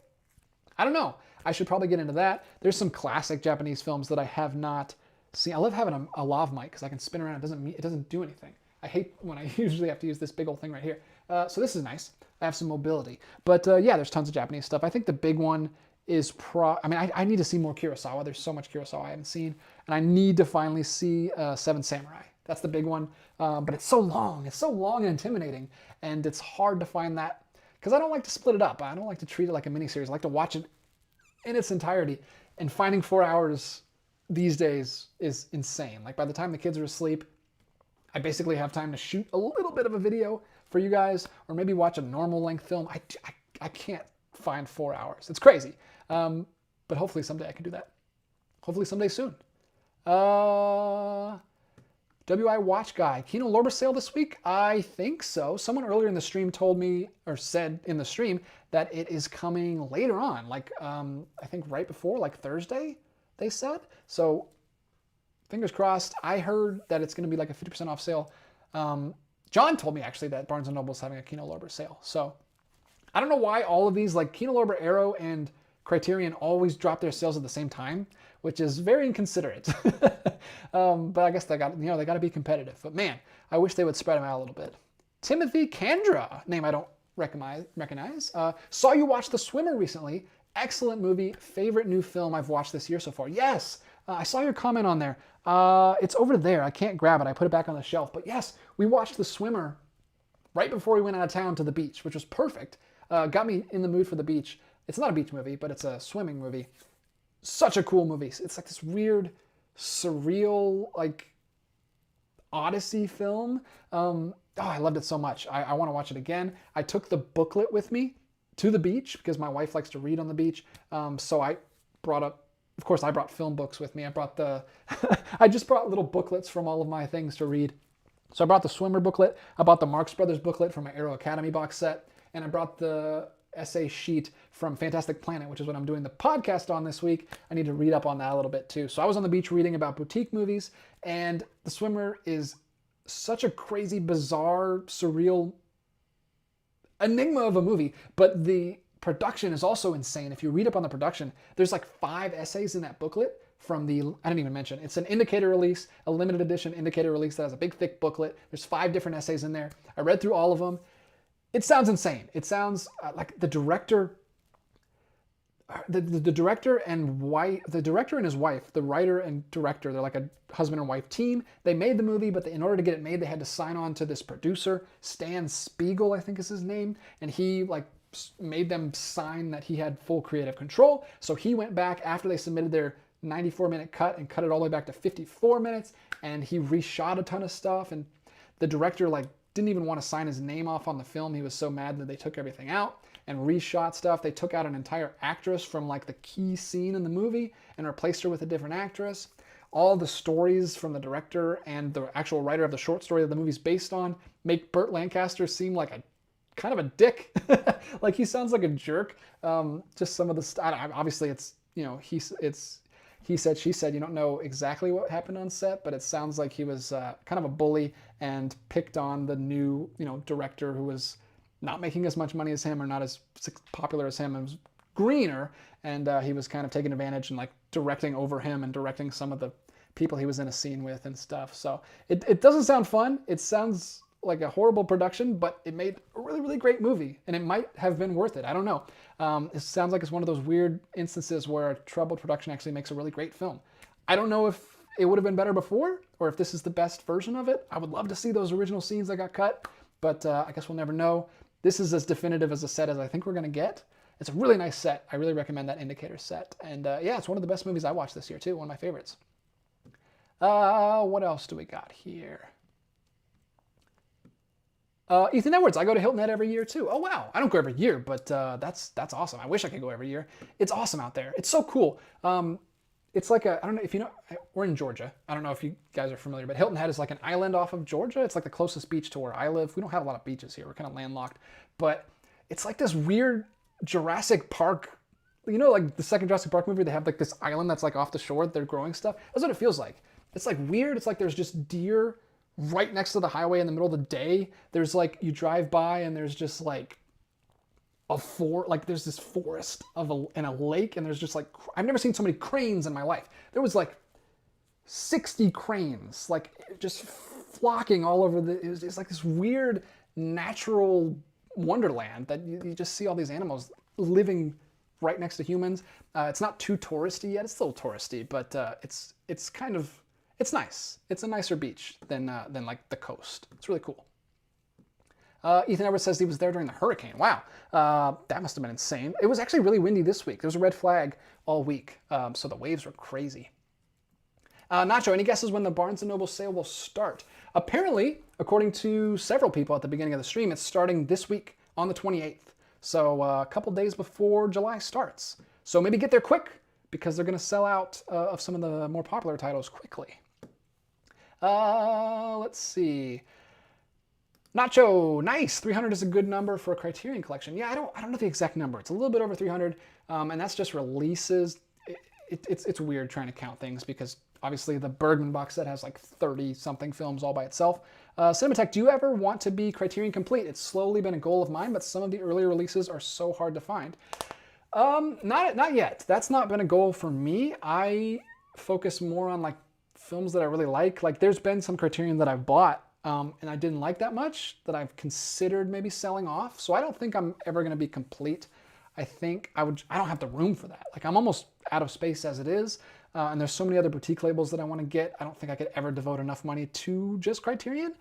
I don't know. I should probably get into that. There's some classic Japanese films that I have not seen. I love having a lav mic because I can spin around. It doesn't do anything. I hate when I usually have to use this big old thing right here. So this is nice. I have some mobility. But yeah, there's tons of Japanese stuff. I think the big one is I need to see more Kurosawa. There's so much Kurosawa I haven't seen. And I need to finally see Seven Samurai. That's the big one. But it's so long. It's so long and intimidating. And it's hard to find that. Because I don't like to split it up. I don't like to treat it like a miniseries. I like to watch it in its entirety. And finding 4 hours these days is insane. Like by the time the kids are asleep, I basically have time to shoot a little bit of a video for you guys, or maybe watch a normal length film. I can't find 4 hours. It's crazy. But hopefully someday I can do that. Hopefully someday soon. WI Watch Guy. Kino Lorber sale this week? I think so. Someone earlier in the stream told me, or said in the stream, that it is coming later on. Like, I think right before, like Thursday, they said. So, fingers crossed. I heard that it's going to be like a 50% off sale. John told me, actually, that Barnes & Noble is having a Kino Lorber sale. So, I don't know why all of these, like Kino Lorber, Arrow, and Criterion always drop their sales at the same time, which is very inconsiderate. But I guess they got to be competitive. But man, I wish they would spread them out a little bit. Timothy Kandra, name I don't recognize. Saw you watch The Swimmer recently. Excellent movie. Favorite new film I've watched this year so far. Yes, I saw your comment on there. It's over there. I can't grab it. I put it back on the shelf. But yes, we watched The Swimmer right before we went out of town to the beach, which was perfect. Got me in the mood for the beach. It's not a beach movie, but it's a swimming movie. Such a cool movie. It's like this weird, surreal, like, Odyssey film. I loved it so much. I want to watch it again. I took the booklet with me to the beach because my wife likes to read on the beach. So I brought up, of course, I brought film books with me. I brought I just brought little booklets from all of my things to read. So I brought the Swimmer booklet. I bought the Marx Brothers booklet from my Aero Academy box set. And I brought the essay sheet from Fantastic Planet, which is what I'm doing the podcast on this week. I need to read up on that a little bit too. So I was on the beach reading about boutique movies, and The Swimmer is such a crazy, bizarre, surreal enigma of a movie, but the production is also insane. If you read up on the production, there's like 5 essays in that booklet from I didn't even mention, it's an indicator release, a limited edition indicator release that has a big, thick booklet. There's 5 different essays in there. I read through all of them. It sounds insane. It sounds like the director and his wife, the writer and director, they're like a husband and wife team. They made the movie, but in order to get it made, they had to sign on to this producer, Stan Spiegel, I think is his name, and he like made them sign that he had full creative control. So he went back after they submitted their 94-minute cut and cut it all the way back to 54 minutes, and he reshot a ton of stuff, and the director like didn't even want to sign his name off on the film. He was so mad that they took everything out and reshot stuff. They took out an entire actress from like the key scene in the movie and replaced her with a different actress. All the stories from the director and the actual writer of the short story that the movie's based on make Burt Lancaster seem like a kind of a dick. Like he sounds like a jerk. Just some of the stuff. Obviously, it's he said, she said. You don't know exactly what happened on set, but it sounds like he was kind of a bully and picked on the new, director who was not making as much money as him or not as popular as him and was greener. And he was kind of taking advantage and like directing over him and directing some of the people he was in a scene with and stuff. So it doesn't sound fun. It sounds like a horrible production, but it made a really, really great movie, and it might have been worth it. I don't know. It sounds like it's one of those weird instances where a troubled production actually makes a really great film. I don't know if it would have been better before, or if this is the best version of it. I would love to see those original scenes that got cut, but I guess we'll never know. This is as definitive as a set as I think we're going to get. It's a really nice set. I really recommend that indicator set. And yeah, it's one of the best movies I watched this year too, one of my favorites. What else do we got here? Ethan Edwards, I go to Hilton Head every year too. Oh wow, I don't go every year, but that's awesome. I wish I could go every year. It's awesome out there. It's so cool. It's like I don't know if you know, we're in Georgia. I don't know if you guys are familiar, but Hilton Head is like an island off of Georgia. It's like the closest beach to where I live. We don't have a lot of beaches here. We're kind of landlocked, but it's like this weird Jurassic Park, like the second Jurassic Park movie, they have like this island that's like off the shore. They're growing stuff. That's what it feels like. It's like weird. It's like there's just deer right next to the highway in the middle of the day. There's like, you drive by and there's just like there's this forest in a lake, and there's just like, I've never seen so many cranes in my life. There was like 60 cranes, like just flocking all over it's like this weird natural wonderland that you just see all these animals living right next to humans. It's not too touristy yet. It's still touristy, but it's nice. It's a nicer beach than like the coast. It's really cool. Ethan Edwards says he was there during the hurricane. Wow, that must have been insane. It was actually really windy this week. There was a red flag all week, so the waves were crazy. Nacho, any guesses when the Barnes & Noble sale will start? Apparently, according to several people at the beginning of the stream, it's starting this week on the 28th. So a couple days before July starts. So maybe get there quick because they're going to sell out of some of the more popular titles quickly. Let's see. Nacho, nice. 300 is a good number for a Criterion collection. Yeah, I don't know the exact number. It's a little bit over 300, and that's just releases. It's weird trying to count things because obviously the Bergman box set has like 30-something films all by itself. Cinematech, do you ever want to be Criterion complete? It's slowly been a goal of mine, but some of the earlier releases are so hard to find. Not yet. That's not been a goal for me. I focus more on like films that I really like. Like there's been some Criterion that I've bought and I didn't like that much that I've considered maybe selling off. So I don't think I'm ever going to be complete. I think I don't have the room for that. Like I'm almost out of space as it is. And there's so many other boutique labels that I want to get. I don't think I could ever devote enough money to just Criterion.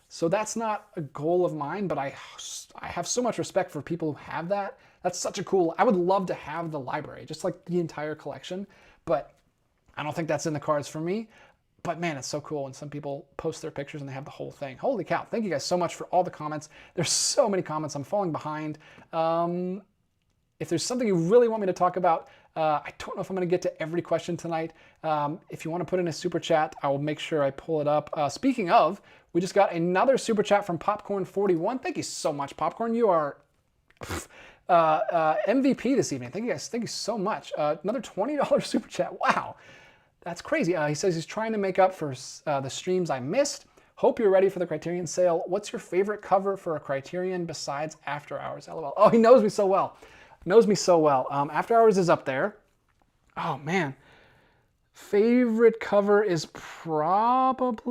So that's not a goal of mine, but I have so much respect for people who have that. That's such a cool, I would love to have the library, just like the entire collection, but I don't think that's in the cards for me. But man, it's so cool when some people post their pictures and they have the whole thing. Holy cow. Thank you guys so much for all the comments. There's so many comments. I'm falling behind. If there's something you really want me to talk about, I don't know if I'm going to get to every question tonight. If you want to put in a super chat, I will make sure I pull it up. Speaking of, we just got another super chat from Popcorn41. Thank you so much, Popcorn. You are MVP this evening. Thank you guys. Thank you so much. Another $20 super chat. Wow. That's crazy. He says he's trying to make up for the streams I missed. Hope you're ready for the Criterion sale. What's your favorite cover for a Criterion besides After Hours? LOL. Oh, he knows me so well. Knows me so well. After Hours is up there. Oh, man. Favorite cover is probably...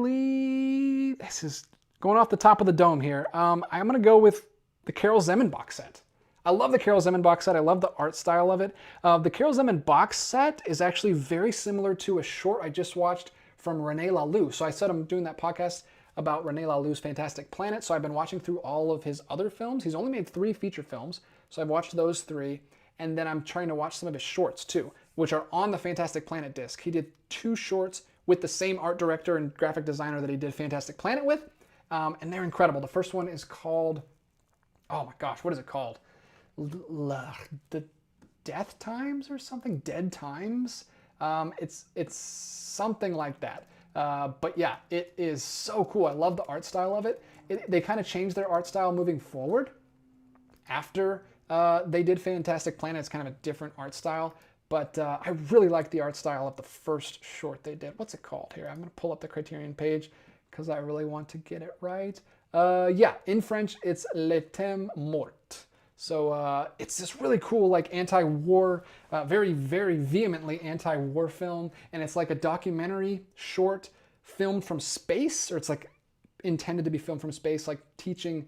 This is going off the top of the dome here. I'm going to go with the Carol Zeman box set. I love the Carol Zeman box set. I love the art style of it. The Carol Zeman box set is actually very similar to a short I just watched from René Laloux. So I said I'm doing that podcast about René Laloux's Fantastic Planet. So I've been watching through all of his other films. He's only made 3 feature films. So I've watched those 3. And then I'm trying to watch some of his shorts too, which are on the Fantastic Planet disc. He did 2 shorts with the same art director and graphic designer that he did Fantastic Planet with. And they're incredible. The first one is called, oh my gosh, what is it called? The Death Times or something? Dead Times? It's something like that. But yeah, it is so cool. I love the art style of it. They kind of changed their art style moving forward. After they did Fantastic Planet, it's kind of a different art style. But I really like the art style of the first short they did. What's it called here? I'm going to pull up the Criterion page because I really want to get it right. Yeah, in French, it's Le Thème Mort. So it's this really cool, like anti-war, very, very vehemently anti-war film. And it's like a documentary short filmed from space, or it's like intended to be filmed from space, like teaching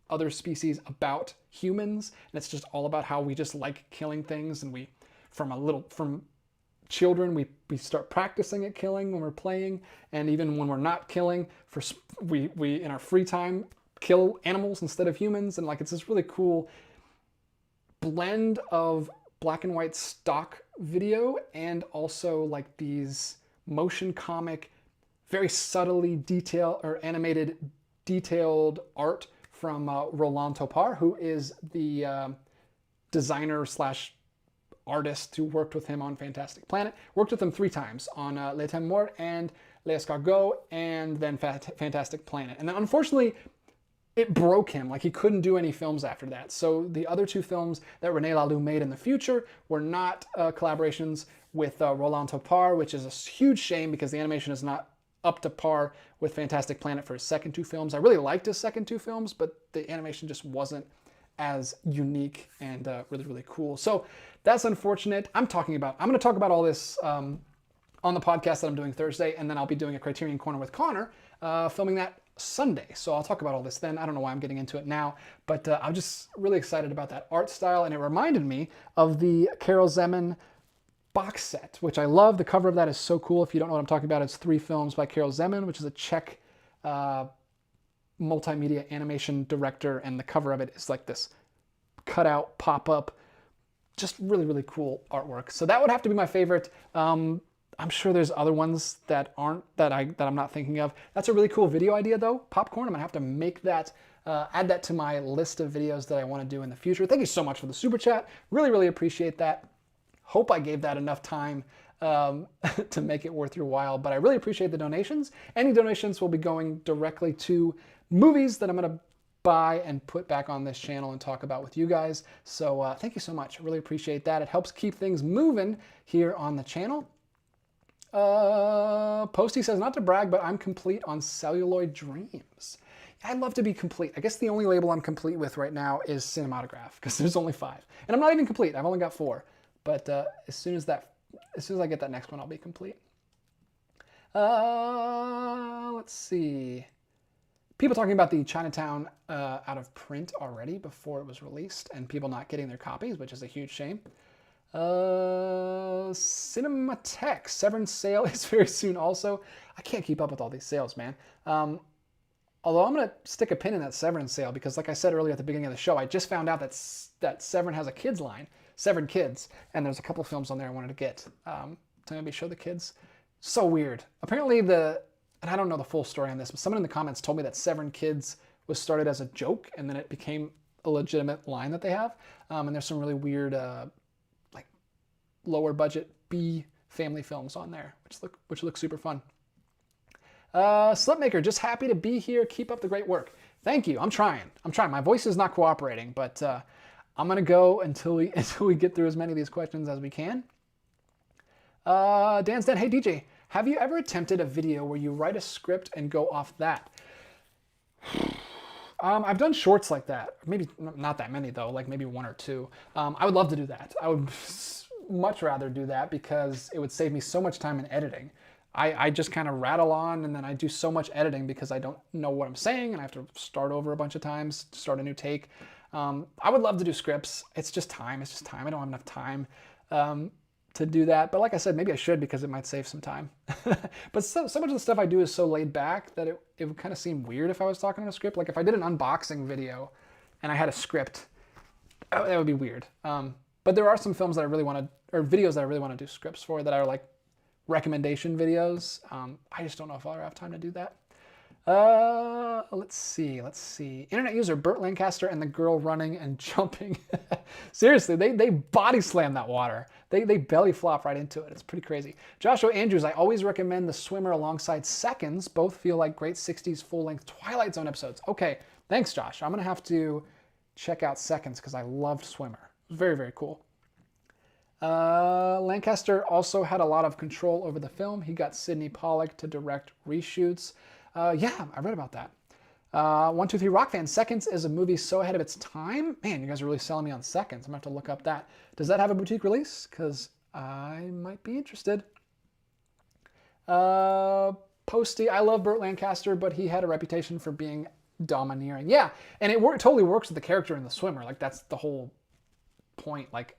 other species about humans. And it's just all about how we just like killing things. And we, from children, we start practicing at killing when we're playing. And even when we're not killing, we in our free time, kill animals instead of humans. And like, it's this really cool blend of black and white stock video and also like these motion comic, very subtly animated detailed art from Roland Topar, who is the designer slash artist who worked with him on Fantastic Planet. Worked with him 3 times on Les Thèmes Morts and Les Escargots, and then Fantastic Planet. And then unfortunately, it broke him. Like, he couldn't do any films after that. So the other 2 films that René Laloux made in the future were not collaborations with Roland Topar, which is a huge shame because the animation is not up to par with Fantastic Planet for his second 2 films. I really liked his second 2 films, but the animation just wasn't as unique and really, really cool. So that's unfortunate. I'm going to talk about all this on the podcast that I'm doing Thursday, and then I'll be doing a Criterion Corner with Connor, filming that Sunday. So I'll talk about all this then. I don't know why I'm getting into it now, but I'm just really excited about that art style, and it reminded me of the Carol Zeman box set, which I love. The cover of that is so cool. If you don't know what I'm talking about, it's 3 films by Carol Zeman, which is a Czech multimedia animation director, and the cover of it is like this cutout pop-up, just really, really cool artwork. So that would have to be my favorite. I'm sure there's other ones that aren't, that I'm not thinking of. That's a really cool video idea though, popcorn. I'm gonna have to make that, add that to my list of videos that I wanna do in the future. Thank you so much for the super chat. Really, really appreciate that. Hope I gave that enough time to make it worth your while, but I really appreciate the donations. Any donations will be going directly to movies that I'm gonna buy and put back on this channel and talk about with you guys. So thank you so much. I really appreciate that. It helps keep things moving here on the channel. Posty says, not to brag, but I'm complete on Celluloid Dreams. I'd love to be complete. I guess the only label I'm complete with right now is Cinematograph, because there's only 5. And I'm not even complete. I've only got 4. But as soon as I get that next one, I'll be complete. Let's see. People talking about the Chinatown out of print already before it was released, and people not getting their copies, which is a huge shame. Cinematheque Severance sale is very soon also. I can't keep up with all these sales, man. Although I'm going to stick a pin in that Severance sale because, like I said earlier at the beginning of the show, I just found out that Severin has a kids line, Severed Kids, and there's a couple films on there I wanted to get to maybe show the kids. So weird. Apparently and I don't know the full story on this, but someone in the comments told me that Severed Kids was started as a joke and then it became a legitimate line that they have. And there's some really weird lower budget B family films on there, which look super fun. Slipmaker, just happy to be here. Keep up the great work. Thank you. I'm trying. My voice is not cooperating, but I'm gonna go until we get through as many of these questions as we can. Dan's Den, hey DJ, have you ever attempted a video where you write a script and go off that? I've done shorts like that. Maybe not that many though, like maybe 1 or 2. I would love to do that. I would much rather do that because it would save me so much time in editing. I just kind of rattle on and then I do so much editing because I don't know what I'm saying and I have to start over a bunch of times, start a new take. I would love to do scripts. It's just time. I don't have enough time to do that. But like I said, maybe I should because it might save some time. But so much of the stuff I do is so laid back that it would kind of seem weird if I was talking in a script. Like if I did an unboxing video and I had a script, that would be weird. But there are some films that I really want to, or videos that I really want to do scripts for that are like recommendation videos. I just don't know if I'll ever have time to do that. Let's see. Internet user Burt Lancaster and the girl running and jumping. Seriously, they body slam that water. They belly flop right into it. It's pretty crazy. Joshua Andrews, I always recommend The Swimmer alongside Seconds. Both feel like great 60s full-length Twilight Zone episodes. Okay, thanks, Josh. I'm going to have to check out Seconds because I loved Swimmer. Very, very cool. Lancaster also had a lot of control over the film. He got Sidney Pollack to direct reshoots. Yeah, I read about that. 123 Rock Fan, Seconds is a movie so ahead of its time. Man, you guys are really selling me on Seconds. I'm going to have to look up that. Does that have a boutique release? Because I might be interested. Posty, I love Burt Lancaster, but he had a reputation for being domineering. Yeah, and it totally works with the character in The Swimmer. Like, that's the whole point. Like,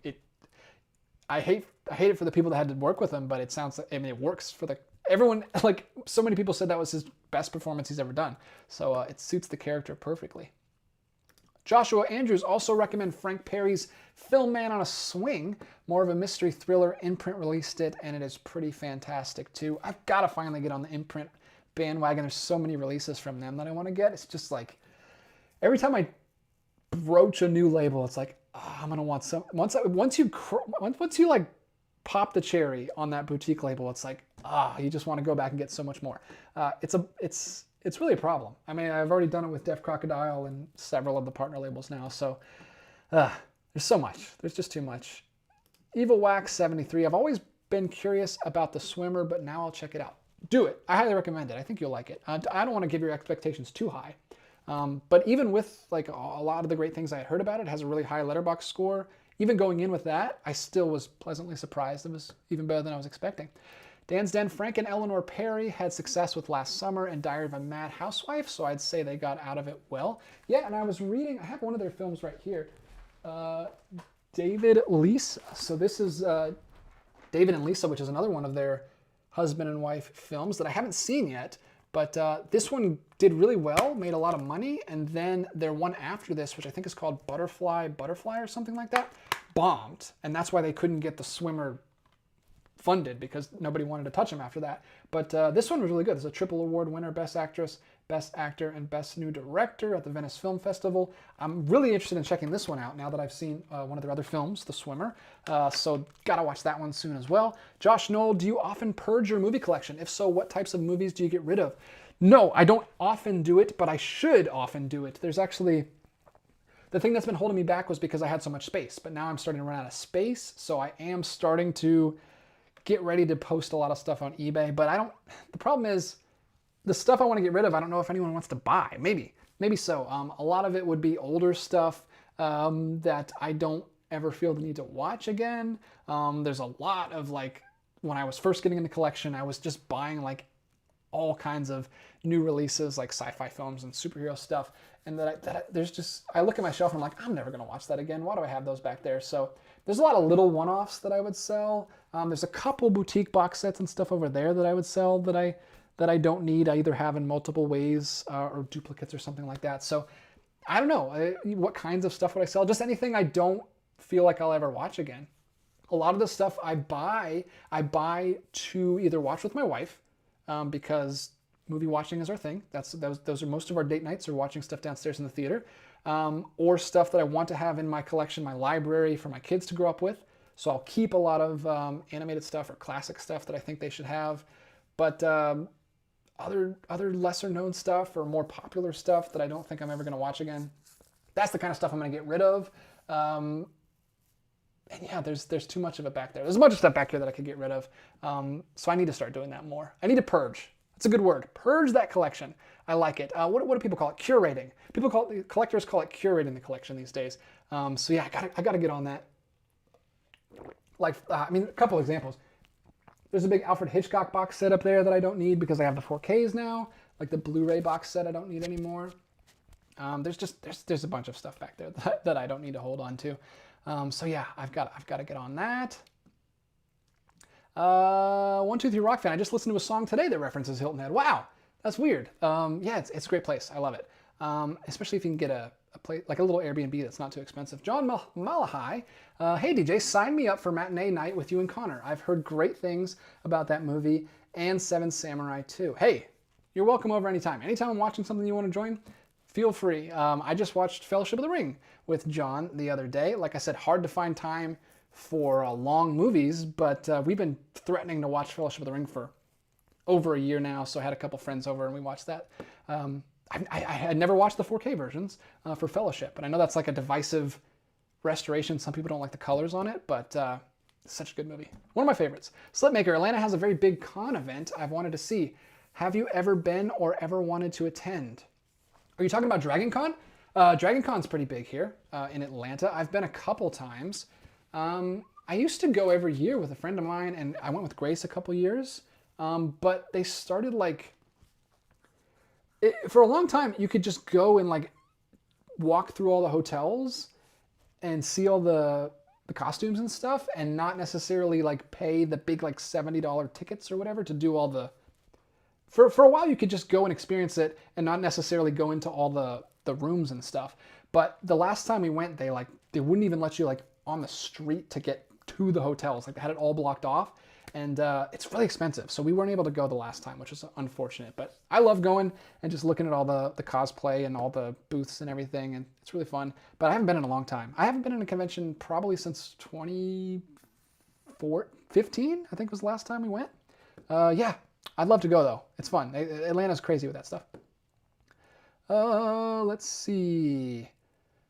I hate it for the people that had to work with him, but it sounds like, I mean, it works for everyone. Like, so many people said that was his best performance he's ever done. So it suits the character perfectly. Joshua Andrews also recommend Frank Perry's Film Man on a Swing. More of a mystery thriller. Imprint released it, and it is pretty fantastic too. I've got to finally get on the Imprint bandwagon. There's so many releases from them that I want to get. It's just like, every time I broach a new label, it's like, oh, I'm gonna want some. Once you like pop the cherry on that boutique label, it's like, you just want to go back and get so much more. It's really a problem. I mean, I've already done it with Deaf Crocodile and several of the partner labels now. So there's so much. There's just too much. Evil Wax 73. I've always been curious about The Swimmer, but now I'll check it out. Do it. I highly recommend it. I think you'll like it. I don't want to give your expectations too high. But even with like a lot of the great things I had heard about it, has a really high Letterboxd score. Even going in with that, I still was pleasantly surprised. It was even better than I was expecting. Dan's Den, Frank and Eleanor Perry had success with Last Summer and Diary of a Mad Housewife, so I'd say they got out of it well. Yeah, and I was reading, I have one of their films right here. David Lisa. So this is David and Lisa, which is another one of their husband and wife films that I haven't seen yet. But this one did really well, made a lot of money, and then their one after this, which I think is called Butterfly or something like that, bombed. And that's why they couldn't get The Swimmer funded because nobody wanted to touch them after that. But this one was really good. It's a triple award winner, Best Actress, Best Actor, and Best New Director at the Venice Film Festival. I'm really interested in checking this one out now that I've seen one of their other films, The Swimmer. So gotta watch that one soon as well. Josh Knoll, do you often purge your movie collection? If so, what types of movies do you get rid of? No, I don't often do it, but I should often do it. There's actually... The thing that's been holding me back was because I had so much space, but now I'm starting to run out of space, so I am starting to get ready to post a lot of stuff on eBay, but the problem is, the stuff I want to get rid of, I don't know if anyone wants to buy. Maybe so. A lot of it would be older stuff that I don't ever feel the need to watch again. There's a lot of, like, when I was first getting into collection, I was just buying, like, all kinds of new releases, like sci-fi films and superhero stuff. And I look at my shelf and I'm like, I'm never going to watch that again. Why do I have those back there? So there's a lot of little one-offs that I would sell. There's a couple boutique box sets and stuff over there that I would sell that I don't need. I either have in multiple ways or duplicates or something like that. So I don't know. What kinds of stuff would I sell? Just anything I don't feel like I'll ever watch again. A lot of the stuff I buy to either watch with my wife, because movie watching is our thing. Those are most of our date nights, are watching stuff downstairs in the theater, or stuff that I want to have in my collection, my library, for my kids to grow up with. So I'll keep a lot of animated stuff or classic stuff that I think they should have. But other lesser known stuff or more popular stuff that I don't think I'm ever going to watch again, that's the kind of stuff I'm going to get rid of. And yeah, there's too much of it back there. There's a bunch of stuff back here that I could get rid of. So I need to start doing that more. I need to purge. It's a good word. Purge that collection. I like it. What do people call it? Curating. Collectors call it curating the collection these days. So yeah, I gotta get on that. Like, I mean, a couple examples. There's a big Alfred Hitchcock box set up there that I don't need because I have the 4Ks now. Like the Blu-ray box set I don't need anymore. There's a bunch of stuff back there that I don't need to hold on to. So yeah, I've got to get on that. 123 Rock Fan. I just listened to a song today that references Hilton Head. Wow, that's weird. Yeah, it's a great place. I love it. Especially if you can get a place like a little Airbnb that's not too expensive. John Malahai. Hey DJ, sign me up for Matinee night with you and Connor. I've heard great things about that movie and Seven Samurai 2. Hey, you're welcome over anytime. Anytime I'm watching something you want to join, feel free. I just watched Fellowship of the Ring with John the other day. Like I said, hard to find time for long movies, but we've been threatening to watch Fellowship of the Ring for over a year now, so I had a couple friends over and we watched that. I had never watched the 4K versions for Fellowship, but I know that's like a divisive restoration. Some people don't like the colors on it, but it's such a good movie. One of my favorites. Slipmaker, Atlanta has a very big con event I've wanted to see. Have you ever been or ever wanted to attend? Are you talking about Dragon Con? Dragon Con's pretty big here in Atlanta. I've been a couple times. I used to go every year with a friend of mine, and I went with Grace a couple years. But they started for a long time, you could just go and like walk through all the hotels and see all the costumes and stuff, and not necessarily like pay the big like $70 tickets or whatever to do all the. For a while, you could just go and experience it and not necessarily go into all the rooms and stuff. But the last time we went, they wouldn't even let you like on the street to get to the hotels. Like they had it all blocked off, and it's really expensive. So we weren't able to go the last time, which is unfortunate. But I love going and just looking at all the cosplay and all the booths and everything, and it's really fun. But I haven't been in a long time. I haven't been in a convention probably since 2015, I think was the last time we went. Yeah, I'd love to go though. It's fun. Atlanta's crazy with that stuff. Let's see.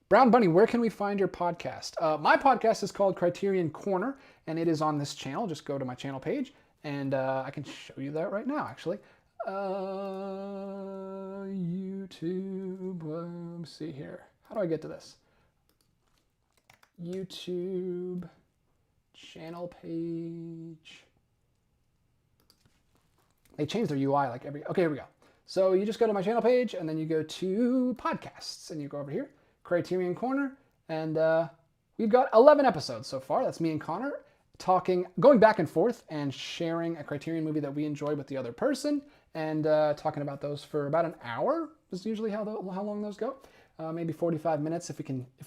Brown Bunny, where can we find your podcast? My podcast is called Criterion Corner, and it is on this channel. Just go to my channel page, and I can show you that right now, actually. YouTube, let's see here. How do I get to this? YouTube channel page. They changed their UI like okay, here we go. So you just go to my channel page, and then you go to podcasts, and you go over here. Criterion Corner, and we've got 11 episodes so far. That's me and Connor going back and forth and sharing a Criterion movie that we enjoyed with the other person, and talking about those for about an hour is usually how long those go. maybe 45 minutes if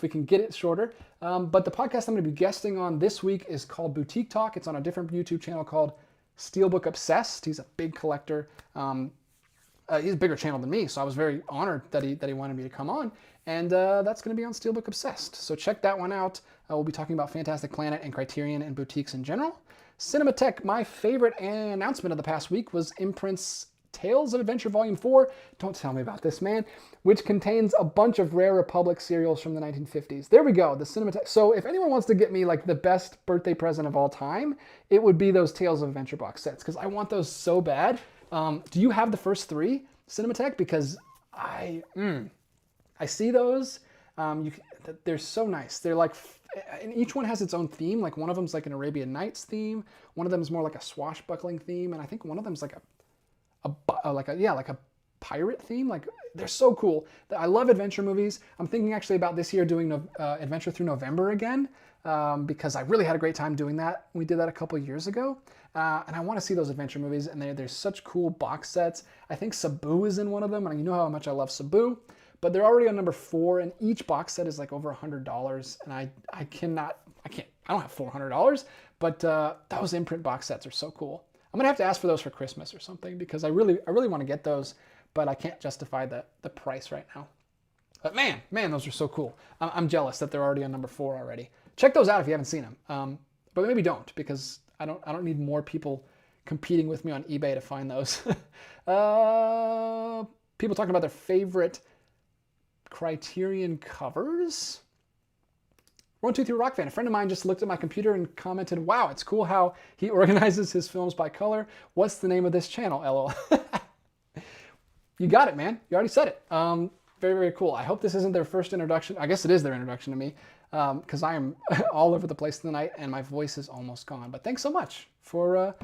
we can get it shorter. But the podcast I'm going to be guesting on this week is called Boutique Talk. It's on a different YouTube channel called Steelbook Obsessed. He's a big collector. He's a bigger channel than me, so I was very honored that he wanted me to come on. And that's going to be on Steelbook Obsessed. So check that one out. We'll be talking about Fantastic Planet and Criterion and boutiques in general. Cinematheque, my favorite announcement of the past week was Imprint's Tales of Adventure Volume 4. Don't tell me about this, man. Which contains a bunch of Rare Republic serials from the 1950s. There we go, the Cinematheque. So if anyone wants to get me like the best birthday present of all time, it would be those Tales of Adventure box sets, because I want those so bad. Do you have the first 3 Cinematheque? Because I see those. They're so nice. They're like, and each one has its own theme. Like one of them's like an Arabian Nights theme. One of them is more like a swashbuckling theme, and I think one of them's like a pirate theme. Like, they're so cool. I love adventure movies. I'm thinking actually about this year doing Adventure Through November again, because I really had a great time doing that. We did that a couple years ago, and I want to see those adventure movies, and they're such cool box sets. I think Sabu is in one of them, and you know how much I love Sabu, but they're already on number 4, and each box set is like over $100, and I don't have $400, but those imprint box sets are so cool. I'm gonna have to ask for those for Christmas or something, because I really want to get those, but I can't justify the price right now. But man, those are so cool. I'm jealous that they're already on number 4 already. Check those out if you haven't seen them. But maybe don't, because I don't need more people competing with me on eBay to find those. People talking about their favorite Criterion covers. 123 Rock Fan. A friend of mine just looked at my computer and commented, "Wow, it's cool how he organizes his films by color. What's the name of this channel?" LOL. You got it, man. You already said it. Very cool. I hope this isn't their first introduction. I guess it is their introduction to me, because I am all over the place tonight and my voice is almost gone. But thanks so much for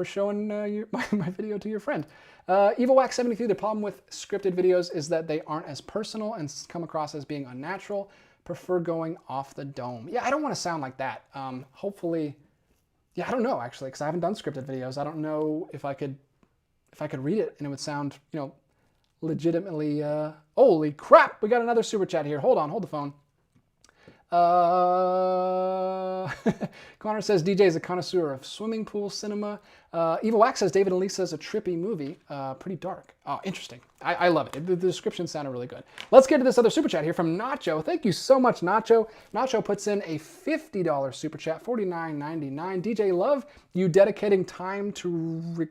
showing my video to your friend. EvilWax73. The problem with scripted videos is that they aren't as personal and come across as being unnatural. Prefer going off the dome. Yeah, I don't want to sound like that. Hopefully, yeah, I don't know actually, because I haven't done scripted videos. I don't know if I could read it and it would sound, legitimately. Holy crap! We got another super chat here. Hold the phone. Connor says DJ is a connoisseur of swimming pool cinema. Evil Wax says David and Lisa is a trippy movie. Pretty dark. Oh, interesting. I love it. The description sounded really good. Let's get to this other super chat here from Nacho. Thank you so much, Nacho. Nacho puts in a $50 super chat, $49.99. DJ, love you dedicating time to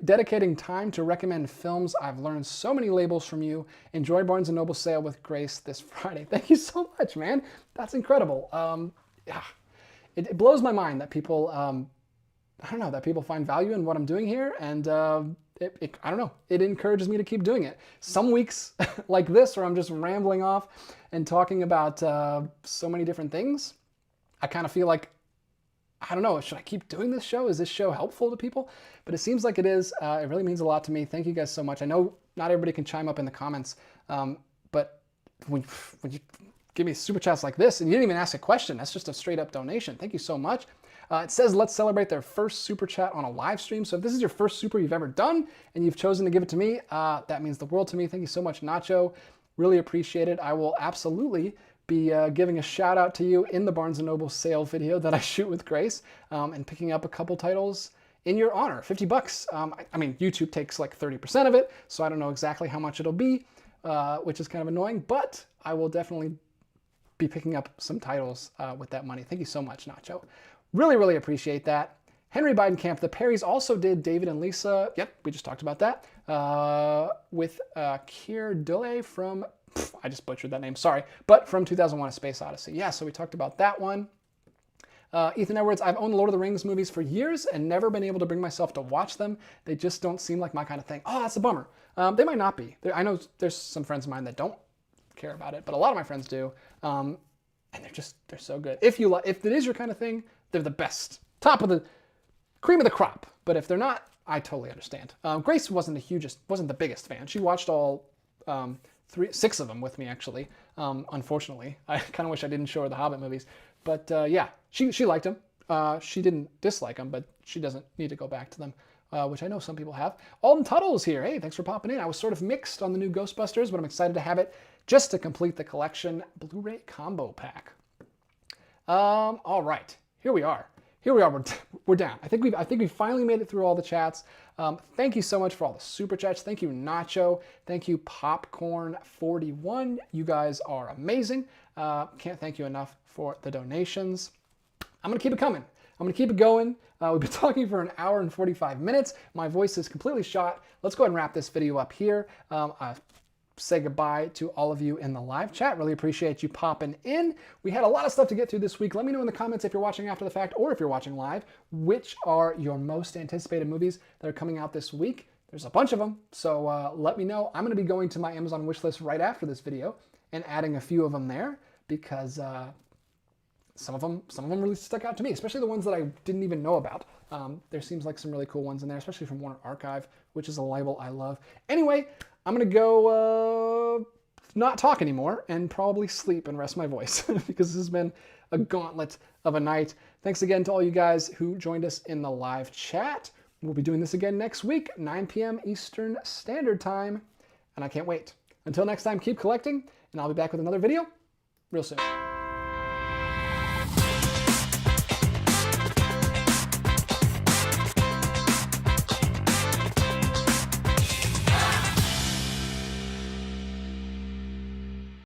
dedicating time to recommend films. I've learned so many labels from you. Enjoy Barnes & Noble sale with Grace this Friday. Thank you so much, man. That's incredible. Yeah, it blows my mind that people, I don't know, that people find value in what I'm doing here, and I don't know, it encourages me to keep doing it. Some weeks like this, where I'm just rambling off and talking about so many different things, I kind of feel like, I don't know, should I keep doing this show? Is this show helpful to people? But it seems like it is. It really means a lot to me. Thank you guys so much. I know not everybody can chime up in the comments, but when you give me super chats like this, and you didn't even ask a question, that's just a straight up donation. Thank you so much. It says, let's celebrate their first super chat on a live stream. So if this is your first super you've ever done and you've chosen to give it to me, that means the world to me. Thank you so much, Nacho. Really appreciate it. I will absolutely be giving a shout out to you in the Barnes & Noble sale video that I shoot with Grace, and picking up a couple titles in your honor. $50. I mean, YouTube takes like 30% of it, so I don't know exactly how much it'll be, which is kind of annoying, but I will definitely be picking up some titles with that money. Thank you so much, Nacho. Really appreciate that. Henry Bidenkamp, the Perrys also did David and Lisa. Yep, we just talked about that. With Keir Dullea from, I just butchered that name, sorry, but from 2001: A Space Odyssey. Yeah, so we talked about that one. Ethan Edwards, I've owned the Lord of the Rings movies for years and never been able to bring myself to watch them. They just don't seem like my kind of thing. Oh, that's a bummer. They might not be. I know there's some friends of mine that don't care about it, but a lot of my friends do. And they're so good. If it is your kind of thing, they're the best. Top of the cream of the crop. But if they're not, I totally understand. Grace wasn't the biggest fan. She watched all 6 of them with me, actually. Unfortunately, I kind of wish I didn't show her the Hobbit movies. But yeah, she liked them. She didn't dislike them, but she doesn't need to go back to them, which I know some people have. Alden Tuttle is here. Hey, thanks for popping in. I was sort of mixed on the new Ghostbusters, but I'm excited to have it just to complete the collection Blu-ray combo pack. All right, here we are. Here we are. We're down. I think we finally made it through all the chats. Thank you so much for all the super chats. Thank you, Nacho. Thank you, Popcorn41. You guys are amazing. Can't thank you enough for the donations. I'm gonna keep it coming. I'm gonna keep it going. We've been talking for an hour and 45 minutes. My voice is completely shot. Let's go ahead and wrap this video up here. Say goodbye to all of you in the live chat. Really appreciate you popping in. We had a lot of stuff to get through this week. Let me know in the comments if you're watching after the fact or if you're watching live, which are your most anticipated movies that are coming out this week. There's a bunch of them, so let me know. I'm gonna be going to my Amazon wishlist right after this video and adding a few of them there because some of them really stuck out to me, especially the ones that I didn't even know about. There seems like some really cool ones in there, especially from Warner Archive, which is a label I love. Anyway, I'm gonna go not talk anymore and probably sleep and rest my voice because this has been a gauntlet of a night. Thanks again to all you guys who joined us in the live chat. We'll be doing this again next week, 9 p.m. Eastern Standard Time, and I can't wait. Until next time, keep collecting, and I'll be back with another video real soon.